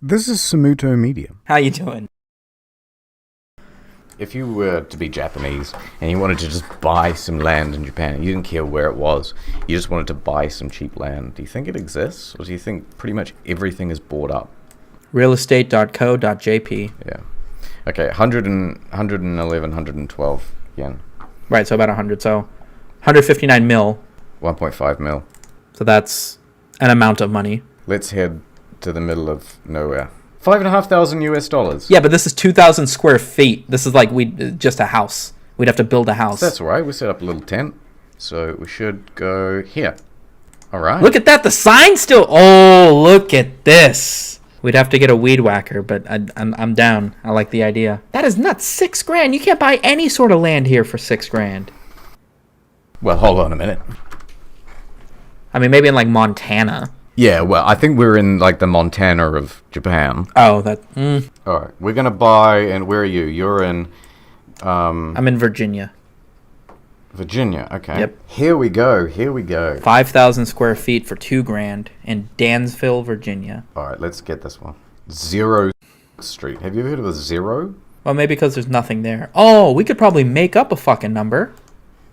This is Sumito Media. How you doing? If you were to be Japanese and you wanted to just buy some land in Japan, you didn't care where it was, you just wanted to buy some cheap land, do you think it exists? Or do you think pretty much everything is bought up? Realestate.co.jp. Yeah. Okay, 111, 112 yen. Right, so about 100. So 159 mil. 1.5 mil. So that's an amount of money. Let's head to the middle of nowhere. $5,500 US. Yeah, but this is 2,000 square feet. This is like just a house. We'd have to build a house. That's all right. We set up a little tent. So we should go here. All right. Look at that. The sign still. Oh, look at this. We'd have to get a weed whacker, but I'm down. I like the idea. That is nuts. $6,000. You can't buy any sort of land here for $6,000. Well, hold on a minute. I mean, maybe in like Montana. Yeah, well, I think we're in like the Montana of Japan. Oh, that. All right, we're gonna buy. And where are you? You're in. I'm in Virginia. Virginia. Okay. Yep. Here we go. Here we go. 5,000 square feet for $2,000 in Dansville, Virginia. All right, let's get this one. Zero Street. Have you ever heard of a zero? Well, maybe because there's nothing there. Oh, we could probably make up a fucking number.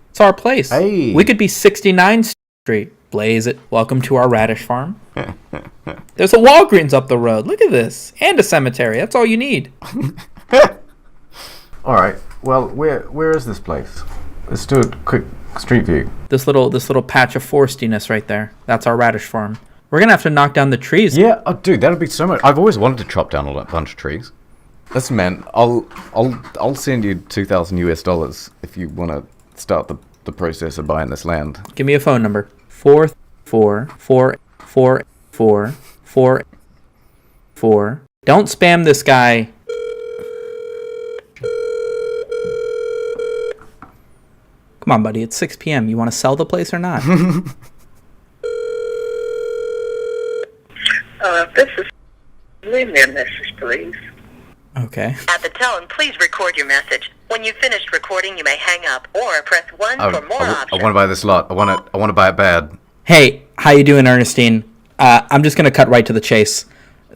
It's our place. Hey. We could be 69th Street. Blaze it. Welcome to our radish farm. There's a Walgreens up the road. Look at this. And a cemetery. That's all you need. All right. Well, where is this place? Let's do a quick street view. This little patch of forestiness right there. That's our radish farm. We're gonna have to knock down the trees. Yeah. Oh, dude, that'd be so much. I've always wanted to chop down a bunch of trees. Listen, man. I'll send you $2,000 US if you want to start the process of buying this land. Give me a phone number. 4444444. Don't spam this guy. Come on, buddy. It's 6 p.m. You want to sell the place or not? This is... Leave me a message, please. Okay. At the tone, please record your message. When you've finished recording, you may hang up or press 1 for more options. I want to buy this lot. I want to buy it bad. Hey, how you doing, Ernestine? I'm just going to cut right to the chase.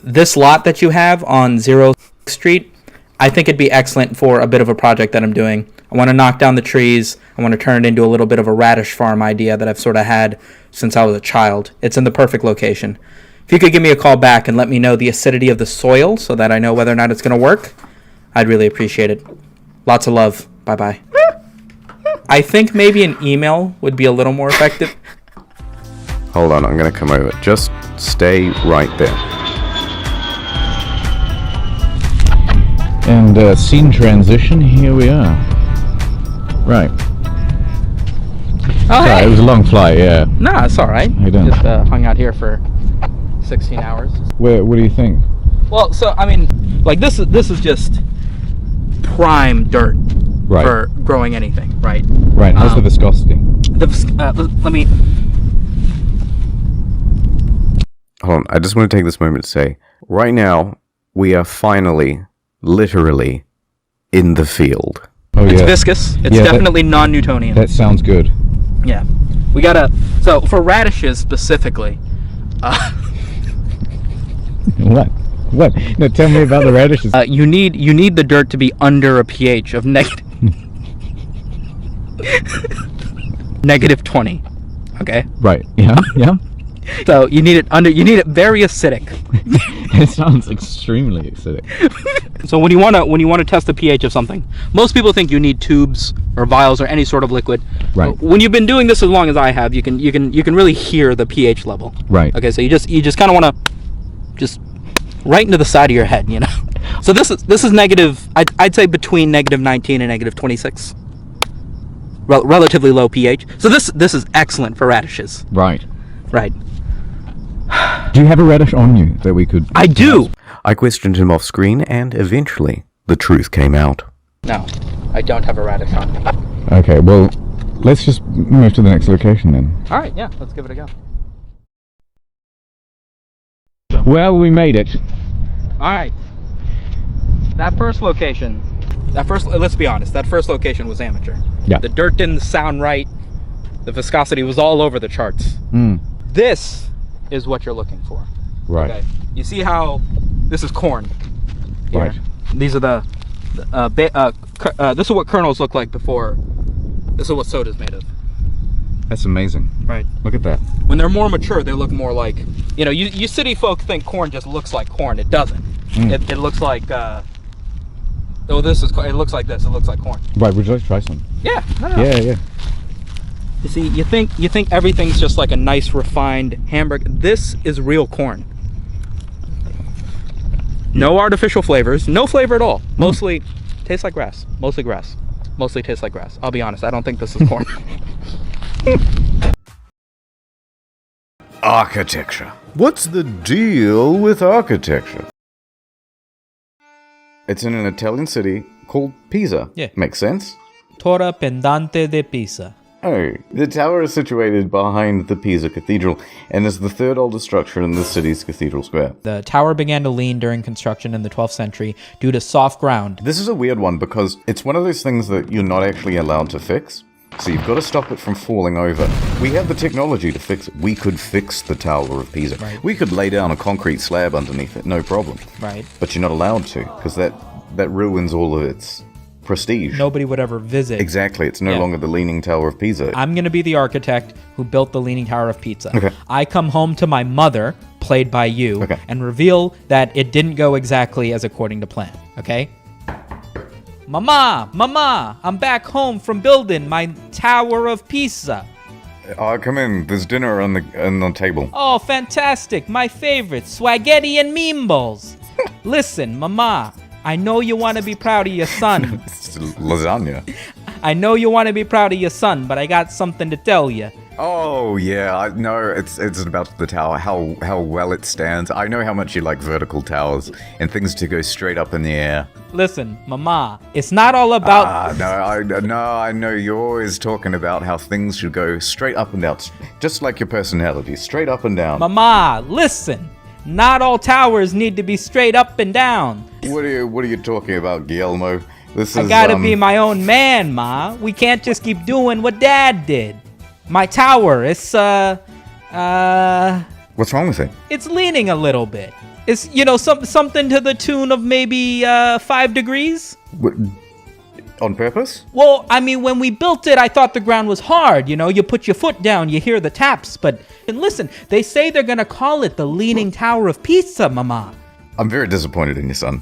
This lot that you have on 0 Street, I think it'd be excellent for a bit of a project that I'm doing. I want to knock down the trees. I want to turn it into a little bit of a radish farm idea that I've sort of had since I was a child. It's in the perfect location. If you could give me a call back and let me know the acidity of the soil so that I know whether or not it's going to work, I'd really appreciate it. Lots of love. Bye-bye. I think maybe an email would be a little more effective. Hold on, I'm going to come over. Just stay right there. And scene transition, here we are. Right. Oh, Sorry, hey. it was a long flight, yeah. Nah, it's all right. How you doing? Just hung out here for 16 hours. What do you think? Well, so, I mean, like, this is just prime dirt for growing anything, right? Right, how's the viscosity? Let me... Hold on, I just want to take this moment to say, right now, we are finally, literally, in the field. Oh, It's yeah. viscous. It's Yeah, definitely non-Newtonian. That sounds good. Yeah. We gotta... So, for radishes specifically... What? What? No, tell me about the radishes. you need the dirt to be under a pH of negative... negative 20. Okay? Right. Yeah. Yeah. So, you need it very acidic. It sounds extremely acidic. So when you wanna test the pH of something, most people think you need tubes or vials or any sort of liquid. Right. When you've been doing this as long as I have, you can really hear the pH level. Right. Okay, so you just kind of want to just right into the side of your head, you know. So this is negative. I'd say between negative 19 and negative 26. Relatively low pH. So this is excellent for radishes. Right. Right. Do you have a radish on you that we could... I do. I questioned him off screen, and eventually, the truth came out. No, I don't have a radish on me. Okay, well, let's just move to the next location then. All right, yeah, let's give it a go. Well, we made it. All right. That first location, let's be honest, that first location was amateur. Yeah. The dirt didn't sound right. The viscosity was all over the charts. This is what you're looking for. Right. Okay. You see how this is corn? Here. Right. These are this is what kernels look like before. This is what soda's made of. That's amazing. Right. Look at that. When they're more mature, they look more like, you know, you city folk think corn just looks like corn. It doesn't. It looks like, it looks like this. It looks like corn. Right, would you like to try some? Yeah. No. Yeah. You see, you think everything's just like a nice refined hamburger. This is real corn. No artificial flavors, no flavor at all. Mostly tastes like grass. Mostly grass. Mostly tastes like grass. I'll be honest, I don't think this is corn. Architecture. What's the deal with architecture? It's in an Italian city called Pisa. Yeah. Makes sense? Torre Pendente de Pisa. Oh, the tower is situated behind the Pisa Cathedral and is the third oldest structure in the city's cathedral square. The tower began to lean during construction in the 12th century due to soft ground. This is a weird one because it's one of those things that you're not actually allowed to fix. So you've got to stop it from falling over. We have the technology to fix it. We could fix the Tower of Pisa. Right. We could lay down a concrete slab underneath it, no problem. Right. But you're not allowed to because that ruins all of its prestige. Nobody would ever visit. Exactly. It's no longer the Leaning Tower of Pisa. I'm going to be the architect who built the Leaning Tower of Pisa. Okay. I come home to my mother, played by you, Okay. and reveal that it didn't go exactly as according to plan. Okay? Mama, I'm back home from building my Tower of Pisa. Come in. There's dinner on the table. Oh, fantastic. My favorite, spaghetti and meatballs. Listen, Mama, I know you want to be proud of your son. It's lasagna. I know you want to be proud of your son, but I got something to tell you. Oh yeah, no, it's about the tower, how well it stands. I know how much you like vertical towers and things to go straight up in the air. Listen, Mama, it's not all about... I know you're always talking about how things should go straight up and down, just like your personality, straight up and down. Mama, listen, not all towers need to be straight up and down. What are you talking about, Guillermo? I gotta be my own man, Ma. We can't just keep doing what Dad did. My tower, it's What's wrong with it? it's leaning a little bit. It's, you know, something to the tune of maybe 5 degrees. What, on purpose? Well, I mean, when we built it, I thought the ground was hard. You know, you put your foot down, you hear the taps. But, and listen, they say they're gonna call it the Leaning Tower of Pisa, Mama. I'm very disappointed in your son.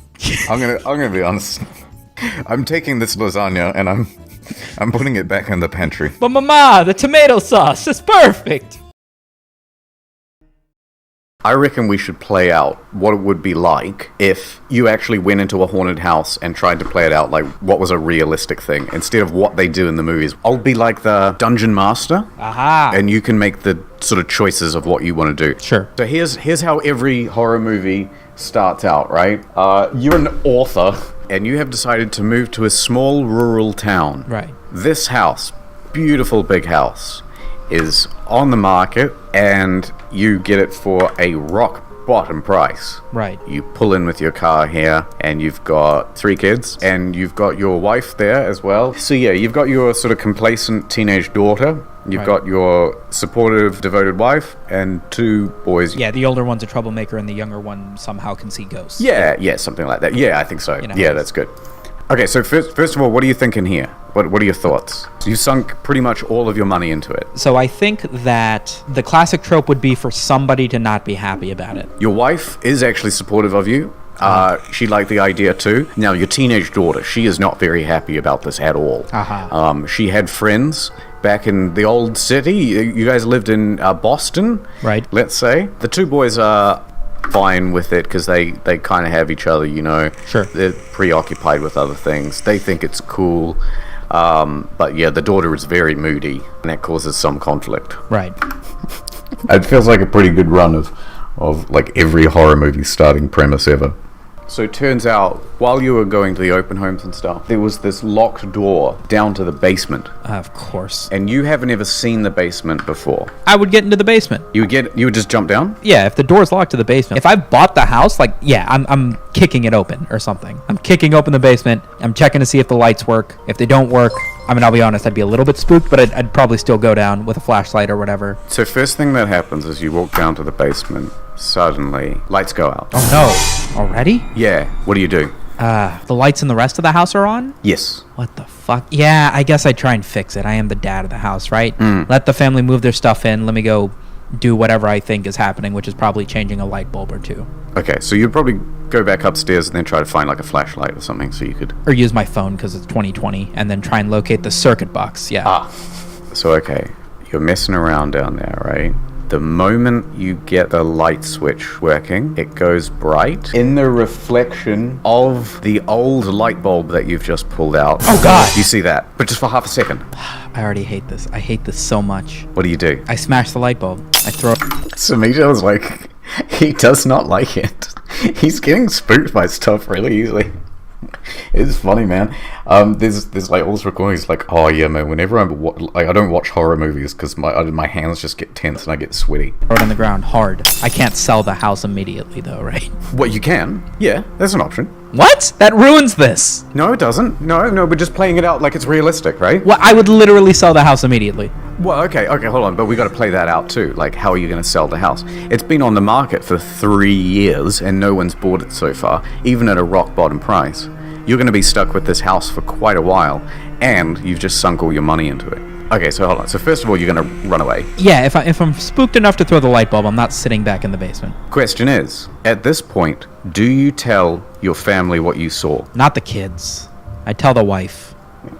I'm gonna be honest. I'm taking this lasagna and I'm putting it back in the pantry. But Mama, the tomato sauce is perfect. I reckon we should play out what it would be like if you actually went into a haunted house and tried to play it out like what was a realistic thing instead of what they do in the movies. I'll be like the dungeon master. Aha. And you can make the sort of choices of what you want to do. Sure. So here's how every horror movie starts out, right? You're an author and you have decided to move to a small rural town. Right. This house, beautiful big house, is on the market and you get it for a rock bottom price. Right. You pull in with your car here and you've got 3 kids and you've got your wife there as well. So yeah, you've got your sort of complacent teenage daughter. You've got your supportive, devoted wife and 2 boys. Yeah, the older one's a troublemaker and the younger one somehow can see ghosts. Yeah, something like that. Yeah, I think so. You know, yeah, that's good. Okay, so first of all, what are you thinking here? What are your thoughts? You sunk pretty much all of your money into it. So I think that the classic trope would be for somebody to not be happy about it. Your wife is actually supportive of you. She liked the idea too. Now, your teenage daughter, she is not very happy about this at all. She had friends back in the old city. You guys lived in Boston, Right. let's say. The 2 boys are fine with it because they kind of have each other, you know. Sure. They're preoccupied with other things. They think it's cool. But yeah, the daughter is very moody and that causes some conflict. Right. It feels like a pretty good run of like every horror movie starting premise ever. So it turns out, while you were going to the open homes and stuff, there was this locked door down to the basement. Of course. And you haven't ever seen the basement before. I would get into the basement. You would just jump down? Yeah, if the door's locked to the basement. If I bought the house, like, yeah, I'm kicking it open or something. I'm kicking open the basement. I'm checking to see if the lights work. If they don't work, I mean, I'll be honest, I'd be a little bit spooked, but I'd probably still go down with a flashlight or whatever. So first thing that happens is you walk down to the basement. suddenly, lights go out. Oh no. Already? Yeah, what do you do? The lights in the rest of the house are on? Yes. What the fuck? Yeah, I guess I'd try and fix it. I am the dad of the house, right? Let the family move their stuff in. Let me go do whatever I think is happening, which is probably changing a light bulb or two. Okay, so you'd probably go back upstairs and then try to find like a flashlight or something so you could... Or use my phone because it's 2020, and then try and locate the circuit box, yeah. So, okay, you're messing around down there, right? The moment you get the light switch working, it goes bright in the reflection of the old light bulb that you've just pulled out. Oh, God. You see that, but just for half a second. I already hate this. I hate this so much. What do? I smash the light bulb. I throw it. Sumito was like, he does not like it. He's getting spooked by stuff really easily. It's funny, man. There's like all this recordings like, oh yeah, man. Whenever I don't watch horror movies because my hands just get tense and I get sweaty. Throw it on the ground hard. I can't sell the house immediately though, right? What, you can? Yeah, that's an option. What? That ruins this. No, it doesn't. No, we're just playing it out like it's realistic, right? Well, I would literally sell the house immediately. Well, okay, hold on, but we got to play that out too. Like, how are you going to sell the house? It's been on the market for 3 years and no one's bought it so far, even at a rock bottom price. You're going to be stuck with this house for quite a while, and you've just sunk all your money into it. Okay, so hold on. So first of all, you're going to run away. Yeah, if I'm spooked enough to throw the light bulb, I'm not sitting back in the basement. Question is, at this point, do you tell your family what you saw? Not the kids. I tell the wife.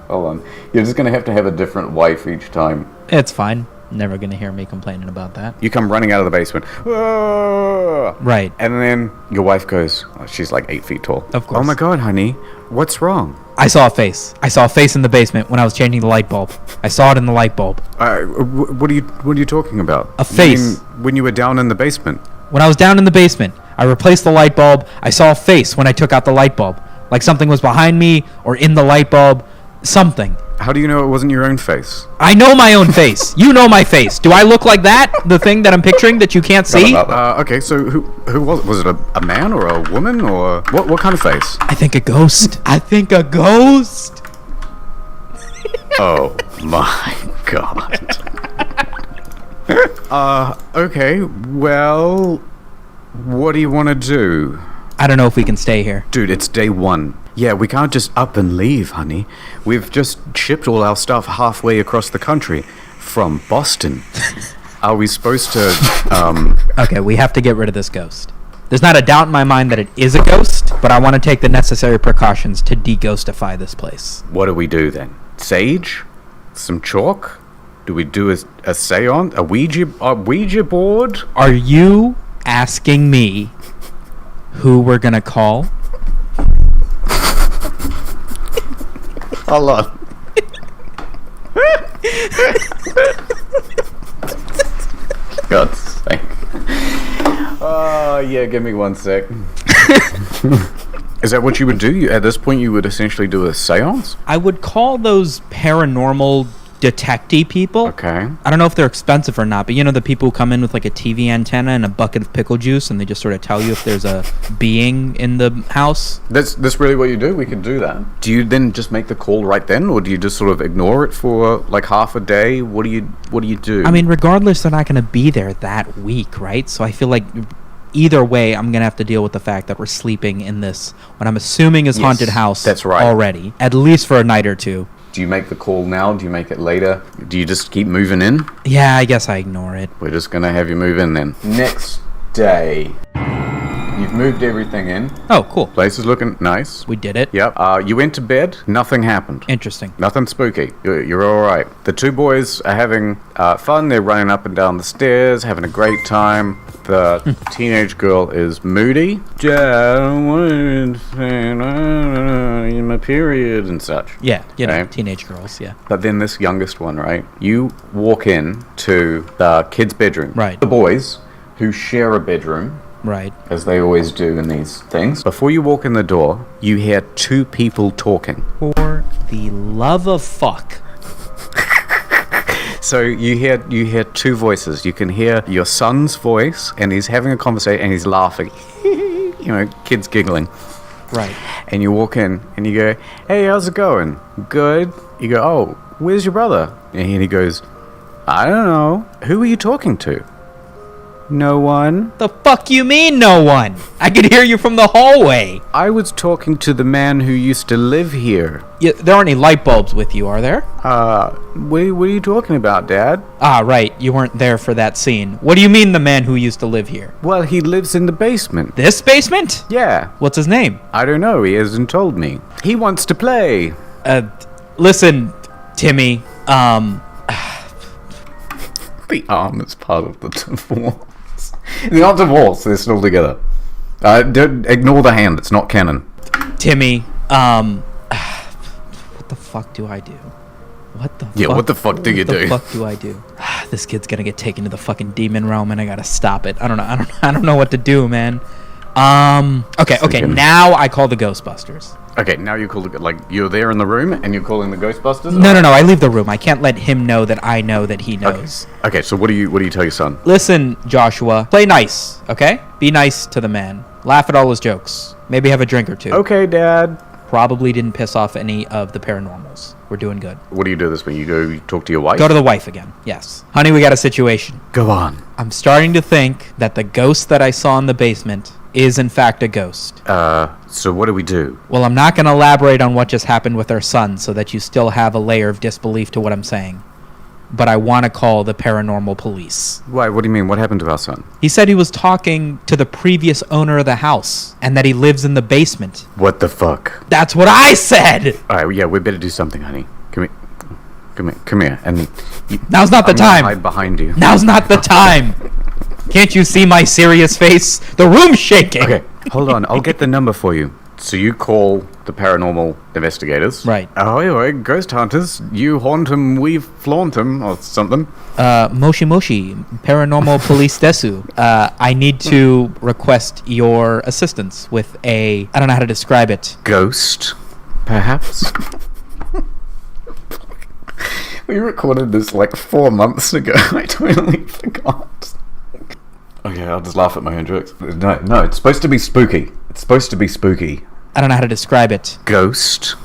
Hold on. You're just going to have a different wife each time. It's fine. Never going to hear me complaining about that. You come running out of the basement. "Ah!" Right. And then your wife goes, she's like 8 feet tall. Of course. Oh my God, honey, what's wrong? I saw a face. I saw a face in the basement when I was changing the light bulb. I saw it in the light bulb. What are you talking about? A face. You mean when you were down in the basement? When I was down in the basement, I replaced the light bulb. I saw a face when I took out the light bulb. Like something was behind me or in the light bulb. Something. How do you know it wasn't your own face? I know my own face. You know my face. Do I look like that? The thing that I'm picturing that you can't see? Okay, so who was it? Was it a man or a woman or what kind of face? I think a ghost. I think a ghost. Oh my God. Okay, well, what do you want to do? I don't know if we can stay here. Dude, it's day 1. Yeah, we can't just up and leave, honey. We've just shipped all our stuff halfway across the country from Boston. Are we supposed to, Okay, we have to get rid of this ghost. There's not a doubt in my mind that it is a ghost, but I want to take the necessary precautions to de-ghostify this place. What do we do then? Sage? Some chalk? Do we do a seance? A Ouija board? Are you asking me who we're gonna call? Hold on. God's sake. Yeah, give me 1 sec. Is that what you would do? At this point, you would essentially do a seance? I would call those paranormal detective people. Okay. I don't know if they're expensive or not, but you know the people who come in with like a TV antenna and a bucket of pickle juice and they just sort of tell you if there's a being in the house? That's really what you do? We could do that. Do you then just make the call right then, or do you just sort of ignore it for like half a day? What do you do? I mean, regardless, they're not going to be there that week, right? So I feel like either way, I'm going to have to deal with the fact that we're sleeping in this, what I'm assuming is haunted house. That's right. Already. At least for a night or two. Do you make the call now? Do you make it later? Do you just keep moving in? Yeah, I guess I ignore it. We're just going to have you move in then. Next day. You've moved everything in. Oh, cool. Place is looking nice. We did it. Yep. You went to bed. Nothing happened. Interesting. Nothing spooky. You're all right. The 2 boys are having fun. They're running up and down the stairs, having a great time. The teenage girl is moody. Dad, I don't want to in my period and such. Yeah, you know, Okay. teenage girls, yeah. But then this youngest one, right? You walk in to the kid's bedroom. Right. The boys, who share a bedroom, Right. as they always do in these things. Before you walk in the door, you hear 2 people talking. For the love of fuck. So you hear 2 voices. You can hear your son's voice, and he's having a conversation, and he's laughing. You know, kids giggling. Right. And you walk in, and you go, "Hey, how's it going? Good." You go, "Oh, where's your brother?" And he goes, "I don't know. Who are you talking to?" No one? The fuck you mean, no one? I could hear you from the hallway. I was talking to the man who used to live here. Yeah, there aren't any light bulbs with you, are there? What are you talking about, Dad? Ah, right. You weren't there for that scene. What do you mean the man who used to live here? Well, he lives in the basement. This basement? Yeah. What's his name? I don't know. He hasn't told me. He wants to play. Listen, Timmy, The arm is part of the divorce. They're not divorced. They're still together. Don't ignore the hand. It's not canon. Timmy, what the fuck do I do? What the fuck? What the fuck do you do? What the fuck do I do? This kid's gonna get taken to the fucking demon realm, and I gotta stop it. I don't know what to do, man. Okay. Now I call the Ghostbusters. Okay, now you call it, like, you're there in the room and you're calling the Ghostbusters? No. I leave the room. I can't let him know that I know that he knows. Okay, so what do you tell your son? Listen, Joshua, play nice, okay? Be nice to the man. Laugh at all his jokes. Maybe have a drink or two. Okay, Dad. Probably didn't piss off any of the paranormals. We're doing good. What do you do this when you go talk to your wife? Go to the wife again, yes. Honey, we got a situation. Go on. I'm starting to think that the ghost that I saw in the basement is in fact a ghost. So what do we do? Well, I'm not going to elaborate on what just happened with our son so that you still have a layer of disbelief to what I'm saying. But I want to call the paranormal police. Why? What do you mean? What happened to our son? He said he was talking to the previous owner of the house and that he lives in the basement. What the fuck? That's what I said! Alright, yeah, we better do something, honey. Come here. And now's not the I'm gonna time. hide behind you. Now's not the time. Can't you see my serious face? The room's shaking. Okay, hold on. I'll get the number for you. So you call the paranormal investigators. Right. Oh, ghost hunters. You haunt 'em, we flaunt 'em, or something. Moshi, paranormal police desu. I need to request your assistance with I don't know how to describe it. Ghost, perhaps? We recorded this like 4 months ago. I totally forgot. Okay, I'll just laugh at my own jokes. No, it's supposed to be spooky. It's supposed to be spooky. I don't know how to describe it. Ghost,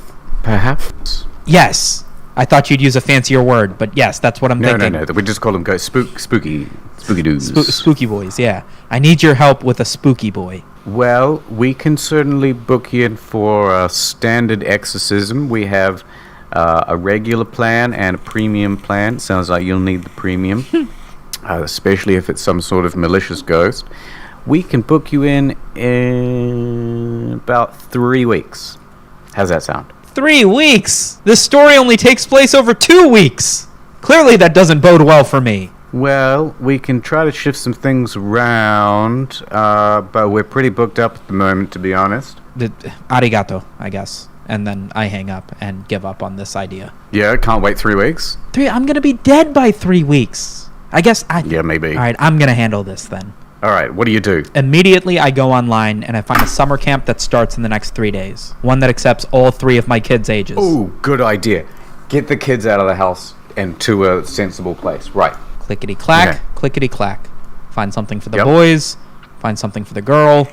perhaps? Yes. I thought you'd use a fancier word, but yes, that's what I'm thinking. No. We just call them ghost. Spooky dudes. Spooky boys, yeah. I need your help with a spooky boy. Well, we can certainly book you in for a standard exorcism. We have a regular plan and a premium plan. Sounds like you'll need the premium. Especially if it's some sort of malicious ghost. We can book you in about 3 weeks. How's that sound? 3 weeks? This story only takes place over 2 weeks. Clearly that doesn't bode well for me. Well, we can try to shift some things around, but we're pretty booked up at the moment, to be honest. Arigato, I guess. And then I hang up and give up on this idea. Yeah, can't wait 3 weeks? I'm gonna be dead by 3 weeks. I guess Yeah, maybe. Alright, I'm gonna handle this then. Alright, what do you do? Immediately I go online and I find a summer camp that starts in the next 3 days. One that accepts all 3 of my kids' ages. Ooh, good idea. Get the kids out of the house and to a sensible place. Right. Clickety-clack, clickety-clack. Find something for the Yep. boys, find something for the girl,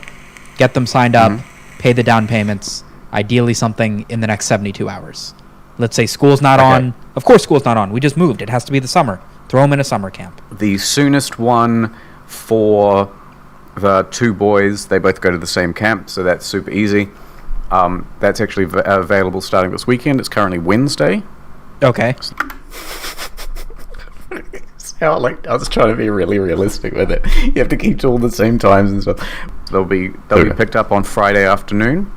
get them signed up, pay the down payments, ideally something in the next 72 hours. Let's say school's not on. Of course school's not on. We just moved. It has to be the summer. Throw them in a summer camp. The soonest one for the 2 boys, they both go to the same camp, so that's super easy. That's actually available starting this weekend. It's currently Wednesday. Okay. I was trying to be really realistic with it. You have to keep to all the same times and stuff. They'll be picked up on Friday afternoon.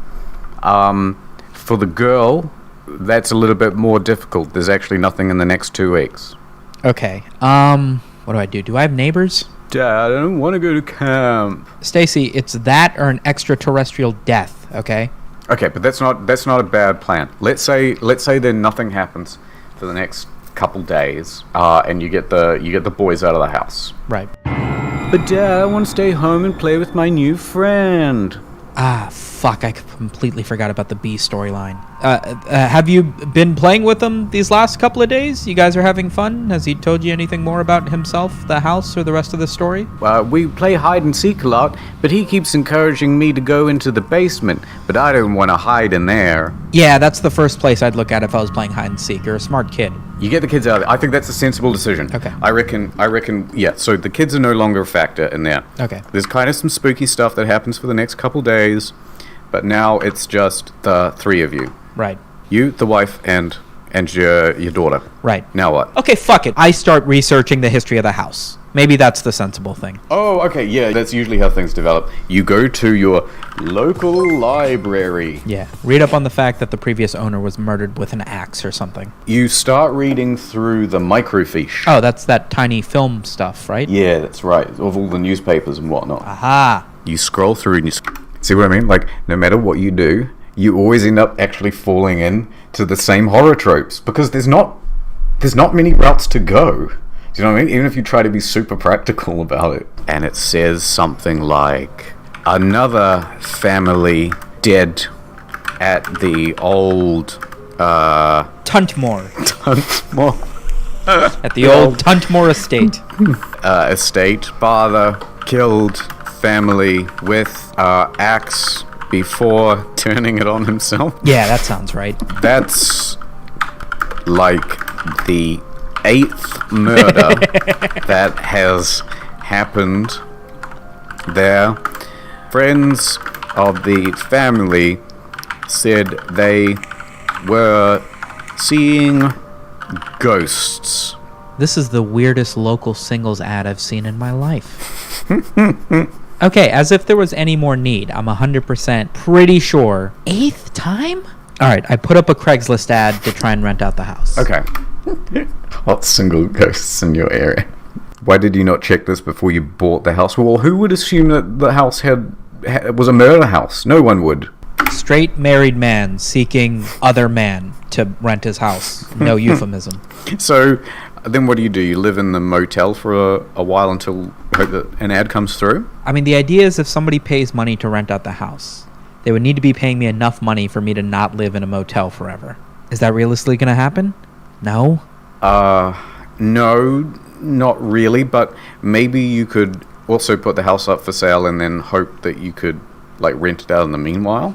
For the girl, that's a little bit more difficult. There's actually nothing in the next 2 weeks. Okay. What do I do? Do I have neighbors? Dad, I don't want to go to camp. Stacy, it's that or an extraterrestrial death, okay? Okay, but that's not a bad plan. Let's say then nothing happens for the next couple days, and you get the boys out of the house. Right. But Dad, I want to stay home and play with my new friend. Ah, fuck, I completely forgot about the B storyline. Have you been playing with him these last couple of days? You guys are having fun? Has he told you anything more about himself, the house, or the rest of the story? We play hide and seek a lot, but he keeps encouraging me to go into the basement, but I don't want to hide in there. Yeah, that's the first place I'd look at if I was playing hide and seek. You're a smart kid. You get the kids out of there. I think that's a sensible decision. Okay. I reckon, yeah, so the kids are no longer a factor in there. Okay. There's kind of some spooky stuff that happens for the next couple days, but now it's just the three of you. Right. You, the wife, and your daughter. Right. Now what? Okay, fuck it. I start researching the history of the house. Maybe that's the sensible thing. Oh, okay, yeah, that's usually how things develop. You go to your local library. Yeah. Read up on the fact that the previous owner was murdered with an axe or something. You start reading through the microfiche. Oh, that's that tiny film stuff, right? Yeah, that's right, of all the newspapers and whatnot. Aha. You scroll through and see what I mean? Like, no matter what you do, you always end up actually falling in to the same horror tropes, because there's not many routes to go. Do you know what I mean? Even if you try to be super practical about it. And it says something like, another family dead at the old, Tuntmore. Tuntmore At the old Tuntmore estate. estate. Father killed family with axe before turning it on himself. Yeah, that sounds right. That's like the 8th murder that has happened there. Friends of the family said they were seeing ghosts. This is the weirdest local singles ad I've seen in my life. Okay, as if there was any more need, I'm 100% pretty sure. 8th time? Alright, I put up a Craigslist ad to try and rent out the house. Okay. What single ghosts in your area? Why did you not check this before you bought the house? Well, who would assume that the house was a murder house? No one would. Straight married man seeking other man to rent his house. No euphemism. So, then what do? You live in the motel for a while until you hope that an ad comes through? I mean, the idea is if somebody pays money to rent out the house, they would need to be paying me enough money for me to not live in a motel forever. Is that realistically going to happen? No? No, not really, but maybe you could also put the house up for sale and then hope that you could, like, rent it out in the meanwhile.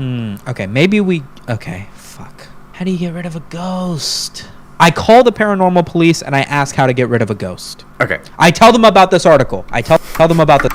Okay, maybe we... Okay, fuck. How do you get rid of a ghost? I call the paranormal police and I ask how to get rid of a ghost. Okay, I tell them about this article. I tell them about this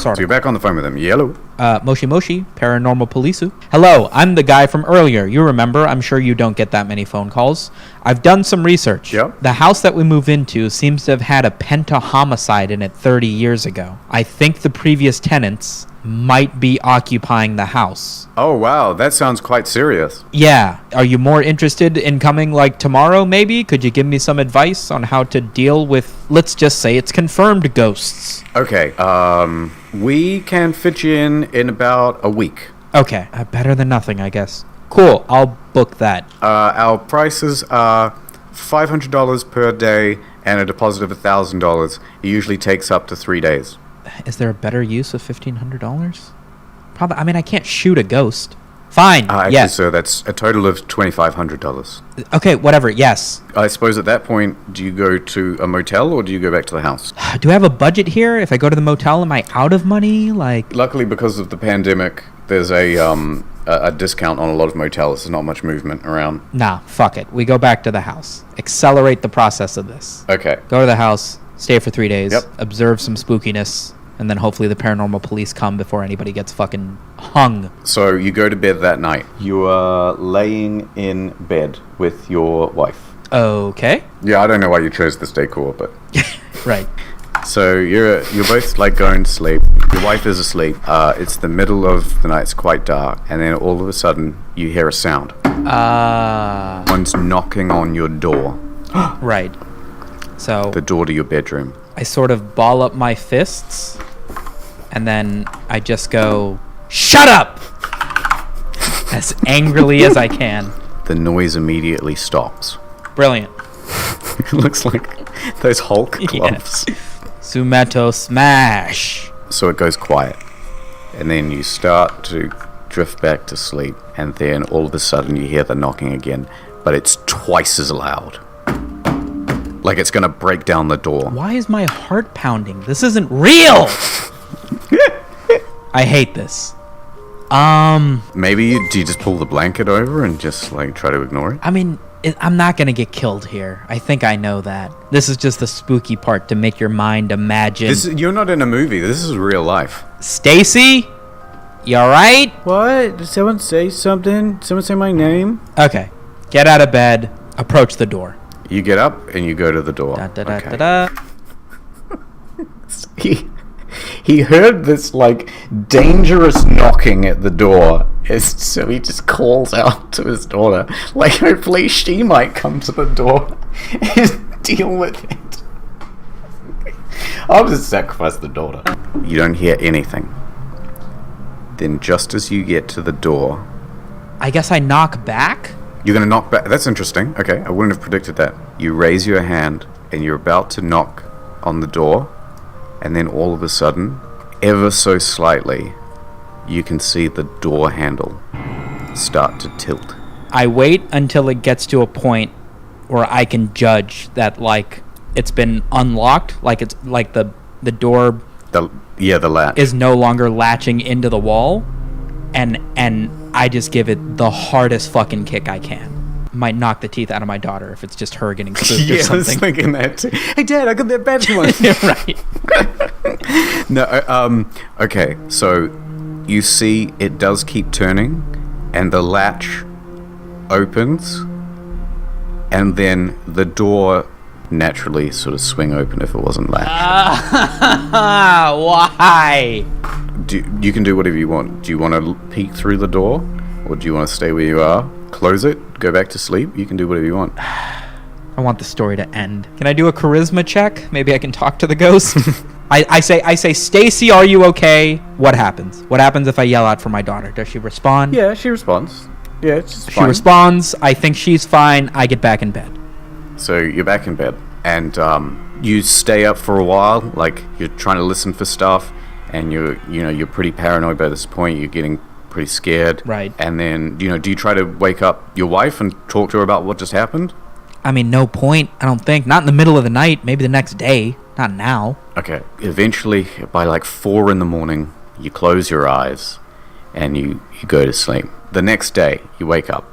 so article. you're back on the phone with them. Yellow. Moshi Moshi, paranormal police. Hello, I'm the guy from earlier. You remember? I'm sure you don't get that many phone calls. I've done some research. Yep. The house that we move into seems to have had a penta-homicide in it 30 years ago. I think the previous tenants might be occupying the house. Oh, wow, that sounds quite serious. Yeah. Are you more interested in coming, like, tomorrow, maybe? Could you give me some advice on how to deal with, let's just say it's confirmed ghosts? Okay, we can fit you in about a week. Okay. Better than nothing, I guess. Cool. I'll book that. Our prices are $500 per day and a deposit of $1,000. It usually takes up to 3 days. Is there a better use of $1,500? Probably. I mean, I can't shoot a ghost. Fine. Actually, Yes. sir, that's a total of $2,500. Okay. Whatever. Yes. I suppose at that point, do you go to a motel or do you go back to the house? Do I have a budget here? If I go to the motel, am I out of money? Like. Luckily, because of the pandemic, there's a discount on a lot of motels. There's not much movement around. Nah. Fuck it. We go back to the house. Accelerate the process of this. Okay. Go to the house. Stay for 3 days. Yep. Observe some spookiness. And then hopefully the paranormal police come before anybody gets fucking hung. So you go to bed that night. You are laying in bed with your wife. Okay. Yeah, I don't know why you chose this decor, but... Right. So you're both like going to sleep. Your wife is asleep. It's the middle of the night. It's quite dark, and then all of a sudden you hear a sound. One's knocking on your door. Right. So The door to your bedroom. I sort of ball up my fists, and then I just go, "Shut up!" as angrily as I can. The noise immediately stops. Brilliant. It looks like those Hulk gloves. Sumeto smash. So it goes quiet, and then you start to drift back to sleep, and then all of a sudden you hear the knocking again, but it's twice as loud. Like it's gonna break down the door. Why is my heart pounding? This isn't real. I hate this. Maybe do you just pull the blanket over and just like try to ignore it? I mean, I'm not going to get killed here. I think I know that. This is just the spooky part to make your mind imagine. You're not in a movie. This is real life. Stacy? You alright? What? Did someone say something? Someone say my name? Okay. Get out of bed. Approach the door. You get up and you go to the door. Da, da, da, Okay. da, da. He heard this like dangerous knocking at the door, so he just calls out to his daughter, like hopefully she might come to the door and deal with it. I'll just sacrifice the daughter. You don't hear anything. Then just as you get to the door, I guess I knock back? you're gonna knock back. That's interesting. Okay, I wouldn't have predicted that. You raise your hand and you're about to knock on the door. And then all of a sudden, ever so slightly, you can see the door handle start to tilt. I wait until it gets to a point where I can judge that, like, it's been unlocked, like it's like the door The latch. is no longer latching into the wall, and I just give it the hardest fucking kick I can. Might knock the teeth out of my daughter if it's just her getting spooked or I was something. thinking that too. Hey, Dad, I got that bad one. Right. No, okay, so you see it does keep turning, and the latch opens, and then the door naturally sort of swing open if it wasn't latched. Why? You can do whatever you want. Do you want to peek through the door, or do you want to stay where you are? Close it, go back to sleep. You can do whatever you want. I want the story to end. Can I do a charisma check? Maybe I can talk to the ghost. I say, Stacy, are you okay? What happens? What happens if I yell out for my daughter? Does she respond? Yeah, she responds. Yeah, it's just She fine. responds. I think she's fine. I get back in bed. So you're back in bed, and you stay up for a while. Like you're trying to listen for stuff, and you're pretty paranoid by this point. You're getting pretty scared. Right. And then do you try to wake up your wife and talk to her about what just happened? I mean, no point. I don't think. Not in the middle of the night. Maybe the next day. Not now. Okay. Eventually, by like 4 a.m, you close your eyes, and you go to sleep. The next day, you wake up.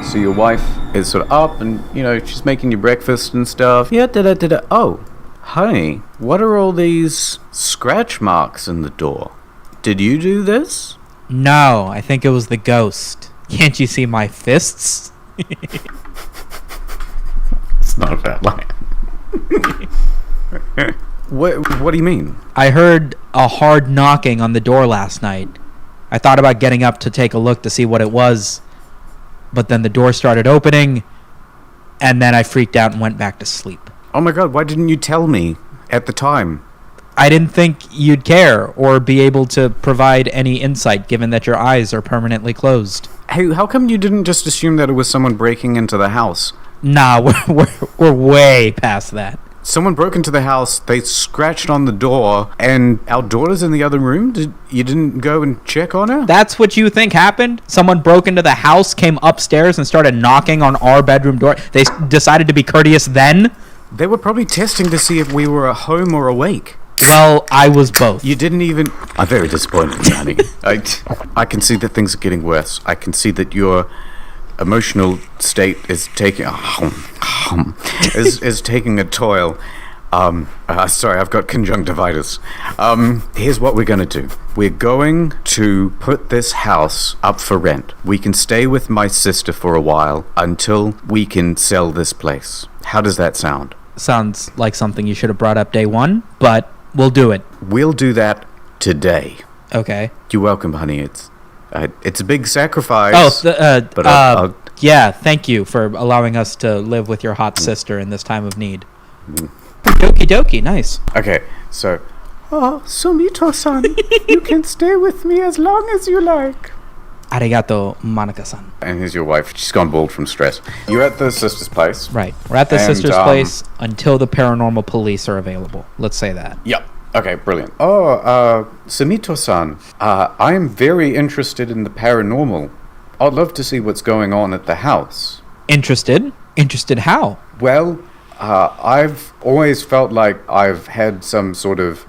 So your wife is sort of up, and she's making you breakfast and stuff. Yeah, da. Oh, honey, what are all these scratch marks in the door? Did you do this? No, I think it was the ghost. Can't you see my fists? It's not a bad line. What do you mean? I heard a hard knocking on the door last night. I thought about getting up to take a look to see what it was, but then the door started opening, and then I freaked out and went back to sleep. Oh my god, why didn't you tell me at the time? I didn't think you'd care or be able to provide any insight given that your eyes are permanently closed. Hey, how come you didn't just assume that it was someone breaking into the house? Nah, we're way past that. Someone broke into the house, they scratched on the door, and our daughter's in the other room? You didn't go and check on her? That's what you think happened? Someone broke into the house, came upstairs, and started knocking on our bedroom door. They decided to be courteous then? They were probably testing to see if we were at home or awake. Well, I was both. You didn't even... I'm very disappointed, honey. I can see that things are getting worse. I can see that your emotional state is taking... is taking a toll. Sorry, I've got conjunctivitis. Here's what we're going to do. We're going to put this house up for rent. We can stay with my sister for a while until we can sell this place. How does that sound? Sounds like something you should have brought up day one, but we'll do it. We'll do that today. Okay. You're welcome, honey. It's a big sacrifice. But I'll yeah, thank you for allowing us to live with your hot sister in this time of need. Doki doki, nice. Okay, so... Oh, Sumito-san, you can stay with me as long as you like. Arigato, Monica-san. And here's your wife. She's gone bald from stress. You're at the sister's place. Right. We're at the And, sister's place until the paranormal police are available. Let's say that. Yep. Okay, brilliant. Oh, Sumito-san, I'm very interested in the paranormal. I'd love to see what's going on at the house. Interested? Interested how? Well, I've always felt like I've had some sort of,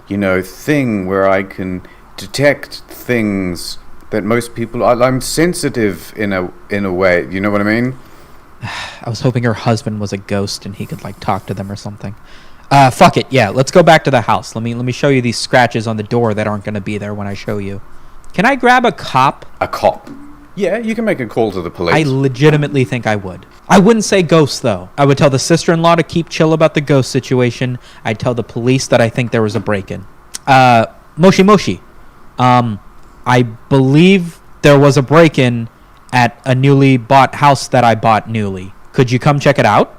thing where I can detect things that most people... I'm sensitive in a way, you know what I mean? I was hoping her husband was a ghost and he could, like, talk to them or something. Fuck it. Yeah, let's go back to the house. Let me show you these scratches on the door that aren't going to be there when I show you. Can I grab a cop? A cop? Yeah, you can make a call to the police. I legitimately think I would. I wouldn't say ghost, though. I would tell the sister-in-law to keep chill about the ghost situation. I'd tell the police that I think there was a break-in. Moshi. I believe there was a break-in at a newly bought house that I bought newly. Could you come check it out?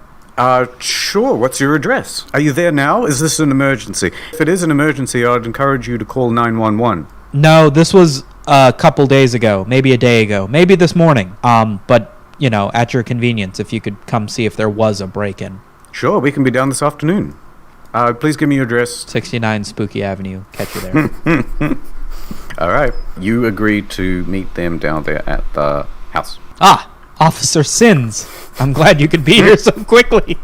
Sure. What's your address? Are you there now? Is this an emergency? If it is an emergency, I'd encourage you to call 911. No, this was a couple days ago, maybe a day ago, maybe this morning. But, you know, at your convenience, if you could come see if there was a break-in. Sure, we can be down this afternoon. Please give me your address. 69 Spooky Avenue. Catch you there. All right. You agreed to meet them down there at the house. Ah, Officer Sins. I'm glad you could be here so quickly.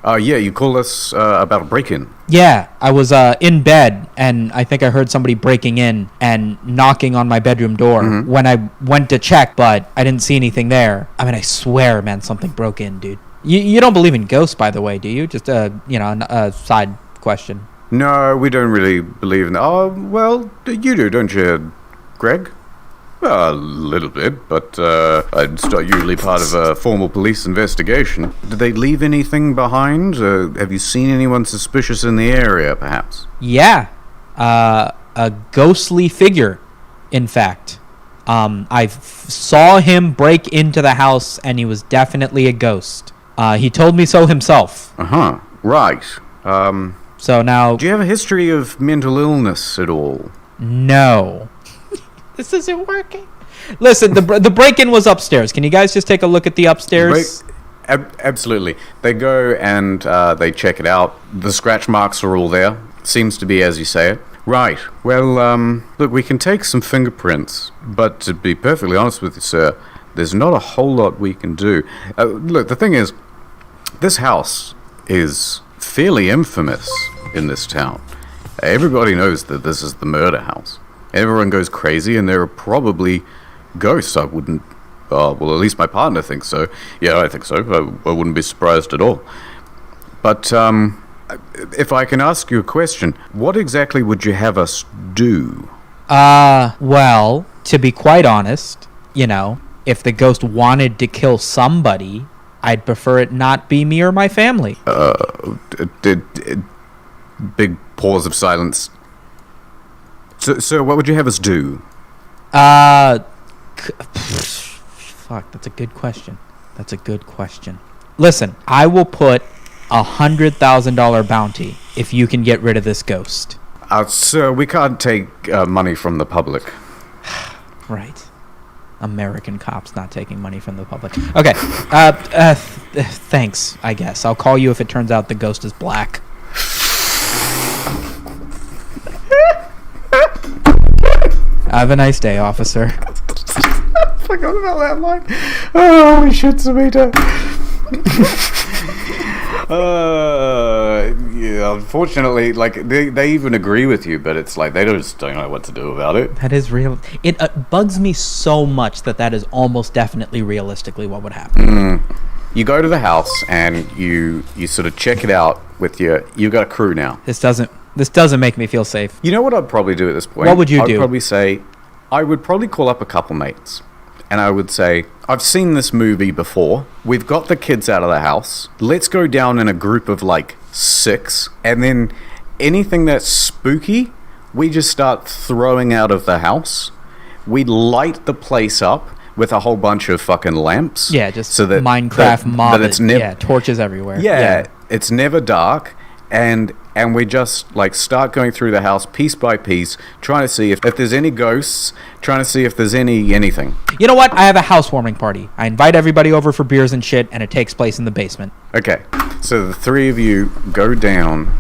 Yeah, you called us about a break-in. Yeah, I was in bed, and I think I heard somebody breaking in and knocking on my bedroom door when I went to check, but I didn't see anything there. I mean, I swear, man, something broke in, dude. You don't believe in ghosts, by the way, do you? Just a side question. No, we don't really believe in that. Oh, well, you do, don't you, Greg? Well, a little bit, but it's not usually part of a formal police investigation. Did they leave anything behind? Have you seen anyone suspicious in the area, perhaps? Yeah, a ghostly figure, in fact. I saw him break into the house, and he was definitely a ghost. He told me so himself. Uh-huh, right. So now... Do you have a history of mental illness at all? No. This isn't working. Listen, the break-in was upstairs. Can you guys just take a look at the upstairs? Absolutely. They go and they check it out. The scratch marks are all there. Seems to be as you say it. Right. Well, look, we can take some fingerprints, but to be perfectly honest with you, sir, there's not a whole lot we can do. Look, the thing is, this house is fairly infamous in this town. Everybody knows that this is the murder house. Everyone goes crazy, and there are probably ghosts. I wouldn't... well, at least my partner thinks so. Yeah, I think so. I wouldn't be surprised at all. But, if I can ask you a question, what exactly would you have us do? Well, to be quite honest, you know, if the ghost wanted to kill somebody, I'd prefer it not be me or my family. Big pause of silence. So what would you have us do? Fuck, that's a good question. Listen, I will put $100,000 bounty if you can get rid of this ghost. Sir, we can't take money from the public. Right. American cops not taking money from the public. Okay. Thanks, I guess. I'll call you if it turns out the ghost is black. Have a nice day, officer. I forgot about that line. Oh, holy shit, Sumito. Yeah, unfortunately, like, they even agree with you, but it's like, they just don't know what to do about it. That is real. It bugs me so much that is almost definitely realistically what would happen. You go to the house, and you sort of check it out with you've got a crew now. This doesn't make me feel safe. You know what I'd probably do at this point? What would you do? I would probably call up a couple mates. And I would say, I've seen this movie before. We've got the kids out of the house. Let's go down in a group of like 6. And then anything that's spooky, we just start throwing out of the house. We light the place up with a whole bunch of fucking lamps. Yeah, just so that Minecraft mob. Torches everywhere. Yeah, it's never dark. And we just like start going through the house piece by piece, trying to see if there's any ghosts, trying to see if there's anything. You know what? I have a housewarming party. I invite everybody over for beers and shit, and it takes place in the basement. Okay, so the 3 of you go down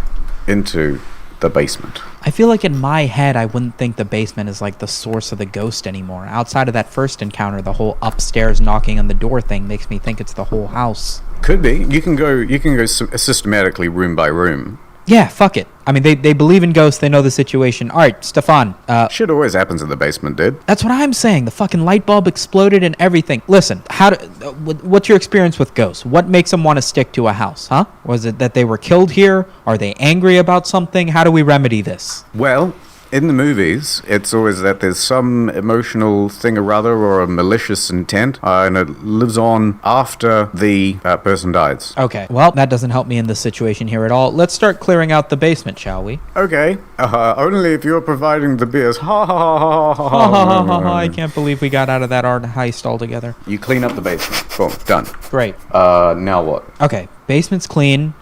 into the basement. I feel like in my head, I wouldn't think the basement is like the source of the ghost anymore. Outside of that first encounter, the whole upstairs knocking on the door thing makes me think it's the whole house. Could be. You can go systematically room by room. Yeah, fuck it. I mean, they believe in ghosts. They know the situation. All right, Stefan. Shit always happens in the basement, dude. That's what I'm saying. The fucking light bulb exploded and everything. Listen, what's your experience with ghosts? What makes them want to stick to a house, huh? Was it that they were killed here? Are they angry about something? How do we remedy this? Well, in the movies, it's always that there's some emotional thing or other or a malicious intent, and it lives on after the person dies. Okay, well, that doesn't help me in this situation here at all. Let's start clearing out the basement, shall we? Okay, only if you're providing the beers. Ha ha ha ha ha Ha ha ha ha! I can't believe we got out of that art heist altogether. You clean up the basement. Boom, done. Great. Now what? Okay, basement's clean.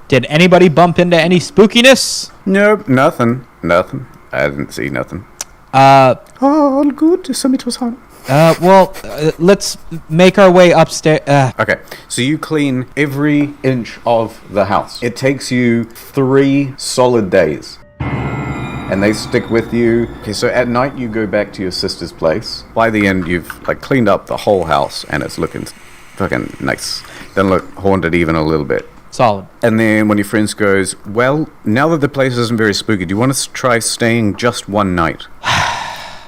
Did anybody bump into any spookiness? Nope, nothing. I didn't see nothing. All good. Sumito's home. Let's make our way upstairs. Okay, so you clean every inch of the house. It takes you 3 solid days. And they stick with you. Okay, so at night you go back to your sister's place. By the end, you've cleaned up the whole house, and it's looking fucking nice. Doesn't look haunted even a little bit. Solid. And then one of your friends goes, well, now that the place isn't very spooky, do you want to try staying just one night?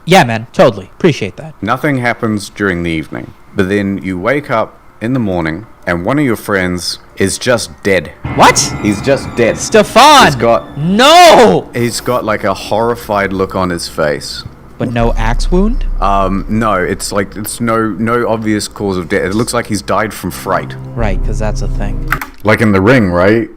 Yeah, man. Totally. Appreciate that. Nothing happens during the evening. But then you wake up in the morning, and one of your friends is just dead. What? He's just dead. Stefan! No! He's got a horrified look on his face. But no axe wound? No, it's no obvious cause of death. It looks like he's died from fright. Right, because that's a thing. Like in The Ring, right?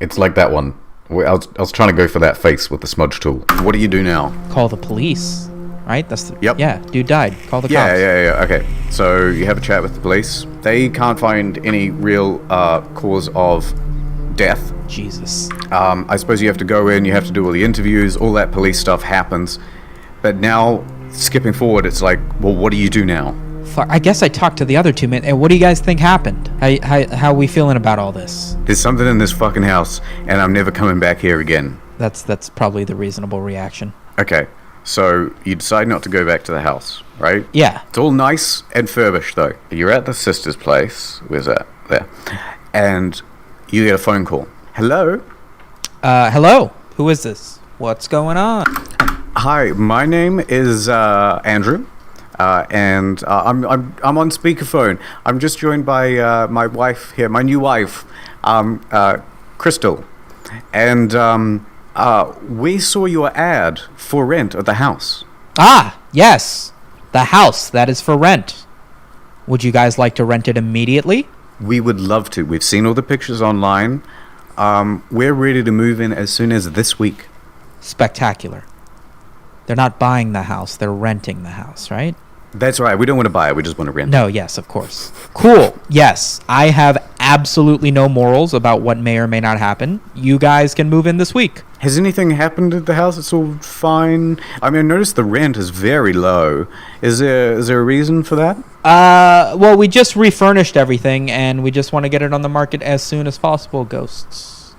It's like that one. I was trying to go for that face with the smudge tool. What do you do now? Call the police, right? Yep. Yeah, dude died. Call the cops. Yeah. Okay, so you have a chat with the police. They can't find any real cause of death. Jesus. I suppose you have to go in, you have to do all the interviews, all that police stuff happens. But now, skipping forward, it's like, well, what do you do now? Fuck, I guess I talked to the other two men. And what do you guys think happened? How are we feeling about all this? There's something in this fucking house, and I'm never coming back here again. That's probably the reasonable reaction. Okay, so you decide not to go back to the house, right? Yeah. It's all nice and furbished, though. You're at the sister's place. Where's that? There. And you get a phone call. Hello? Hello? Who is this? What's going on? Hi, my name is Andrew, and I'm on speakerphone. I'm just joined by my wife here, my new wife, Crystal, and we saw your ad for rent of the house. Ah, yes, the house that is for rent. Would you guys like to rent it immediately? We would love to. We've seen all the pictures online. We're ready to move in as soon as this week. Spectacular. They're not buying the house, they're renting the house, right? That's right. We don't want to buy it. We just want to rent it. No, yes, of course. Cool. Yes, I have absolutely no morals about what may or may not happen. You guys can move in this week. Has anything happened at the house? It's all fine. I mean, I noticed the rent is very low. Is there a reason for that? Well, we just refurnished everything, and we just want to get it on the market as soon as possible, ghosts.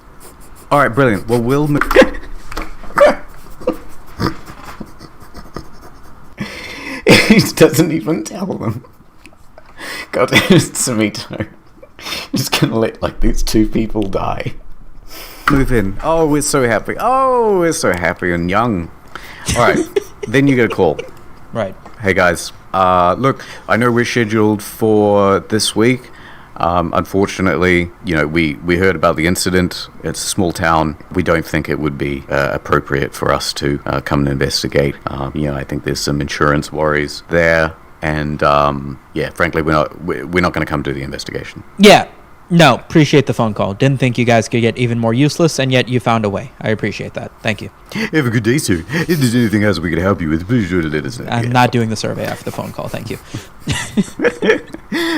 All right, brilliant. Well, we'll... He doesn't even tell them. God, it's Sumito. Just gonna let these 2 people die. Move in. Oh, we're so happy. Oh, we're so happy and young. All right, then you get a call. Right. Hey guys, look, I know we're scheduled for this week. Unfortunately, we heard about the incident. It's a small town. We don't think it would be appropriate for us to come and investigate. I think there's some insurance worries there, and frankly, we're not going to come do the investigation. Yeah. No, appreciate the phone call. Didn't think you guys could get even more useless, and yet you found a way. I appreciate that. Thank you. Have a good day, sir. If there's anything else we can help you with, please sure to let us know. I'm not doing the survey after the phone call. Thank you.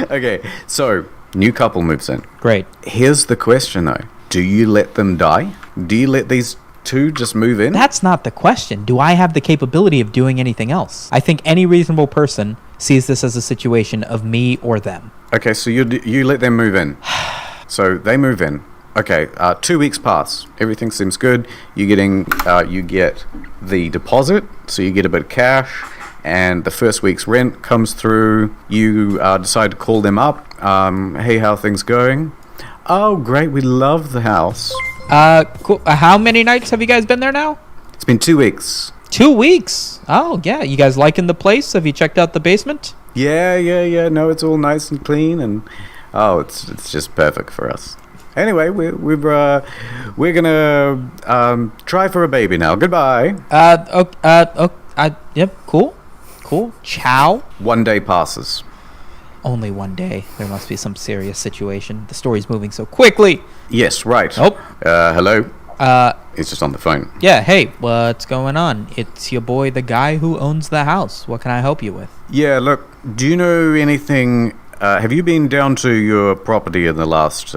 Okay, so new couple moves in. Great. Here's the question, though. Do you let them die? Do you let these 2 just move in? That's not the question. Do I have the capability of doing anything else? I think any reasonable person sees this as a situation of me or them. Okay, so you let them move in. So they move in. Okay, 2 weeks pass. Everything seems good. You get the deposit, so you get a bit of cash, and the first week's rent comes through. You decide to call them up. Hey, how are things going? Oh, great, we love the house. Cool. How many nights have you guys been there now? It's been 2 weeks. 2 weeks. Oh, yeah. You guys liking the place? Have you checked out the basement? Yeah. No, it's all nice and clean, and it's just perfect for us. Anyway, we're gonna try for a baby now. Goodbye. Yep. Cool. Ciao. 1 day passes. Only 1 day. There must be some serious situation. The story's moving so quickly. Yes, right. Oh. Hello. He's just on the phone. Yeah. Hey, what's going on? It's your boy, the guy who owns the house. What can I help you with? Yeah. Look. Do you know anything? Have you been down to your property in the last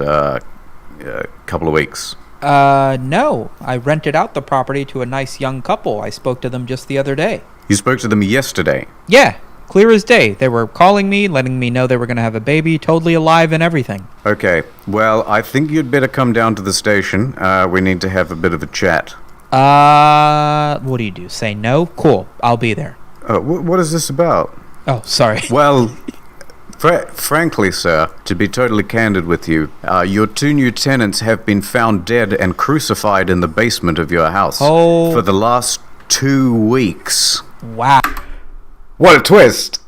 couple of weeks? No. I rented out the property to a nice young couple. I spoke to them just the other day. You spoke to them yesterday? Yeah. Clear as day. They were calling me, letting me know they were going to have a baby, totally alive and everything. Okay. Well, I think you'd better come down to the station. We need to have a bit of a chat. What do you do? Say no? Cool. I'll be there. What is this about? Oh, sorry. Well, frankly, sir, to be totally candid with you, your 2 new tenants have been found dead and crucified in the basement of your house for the last 2 weeks. Wow. What a twist!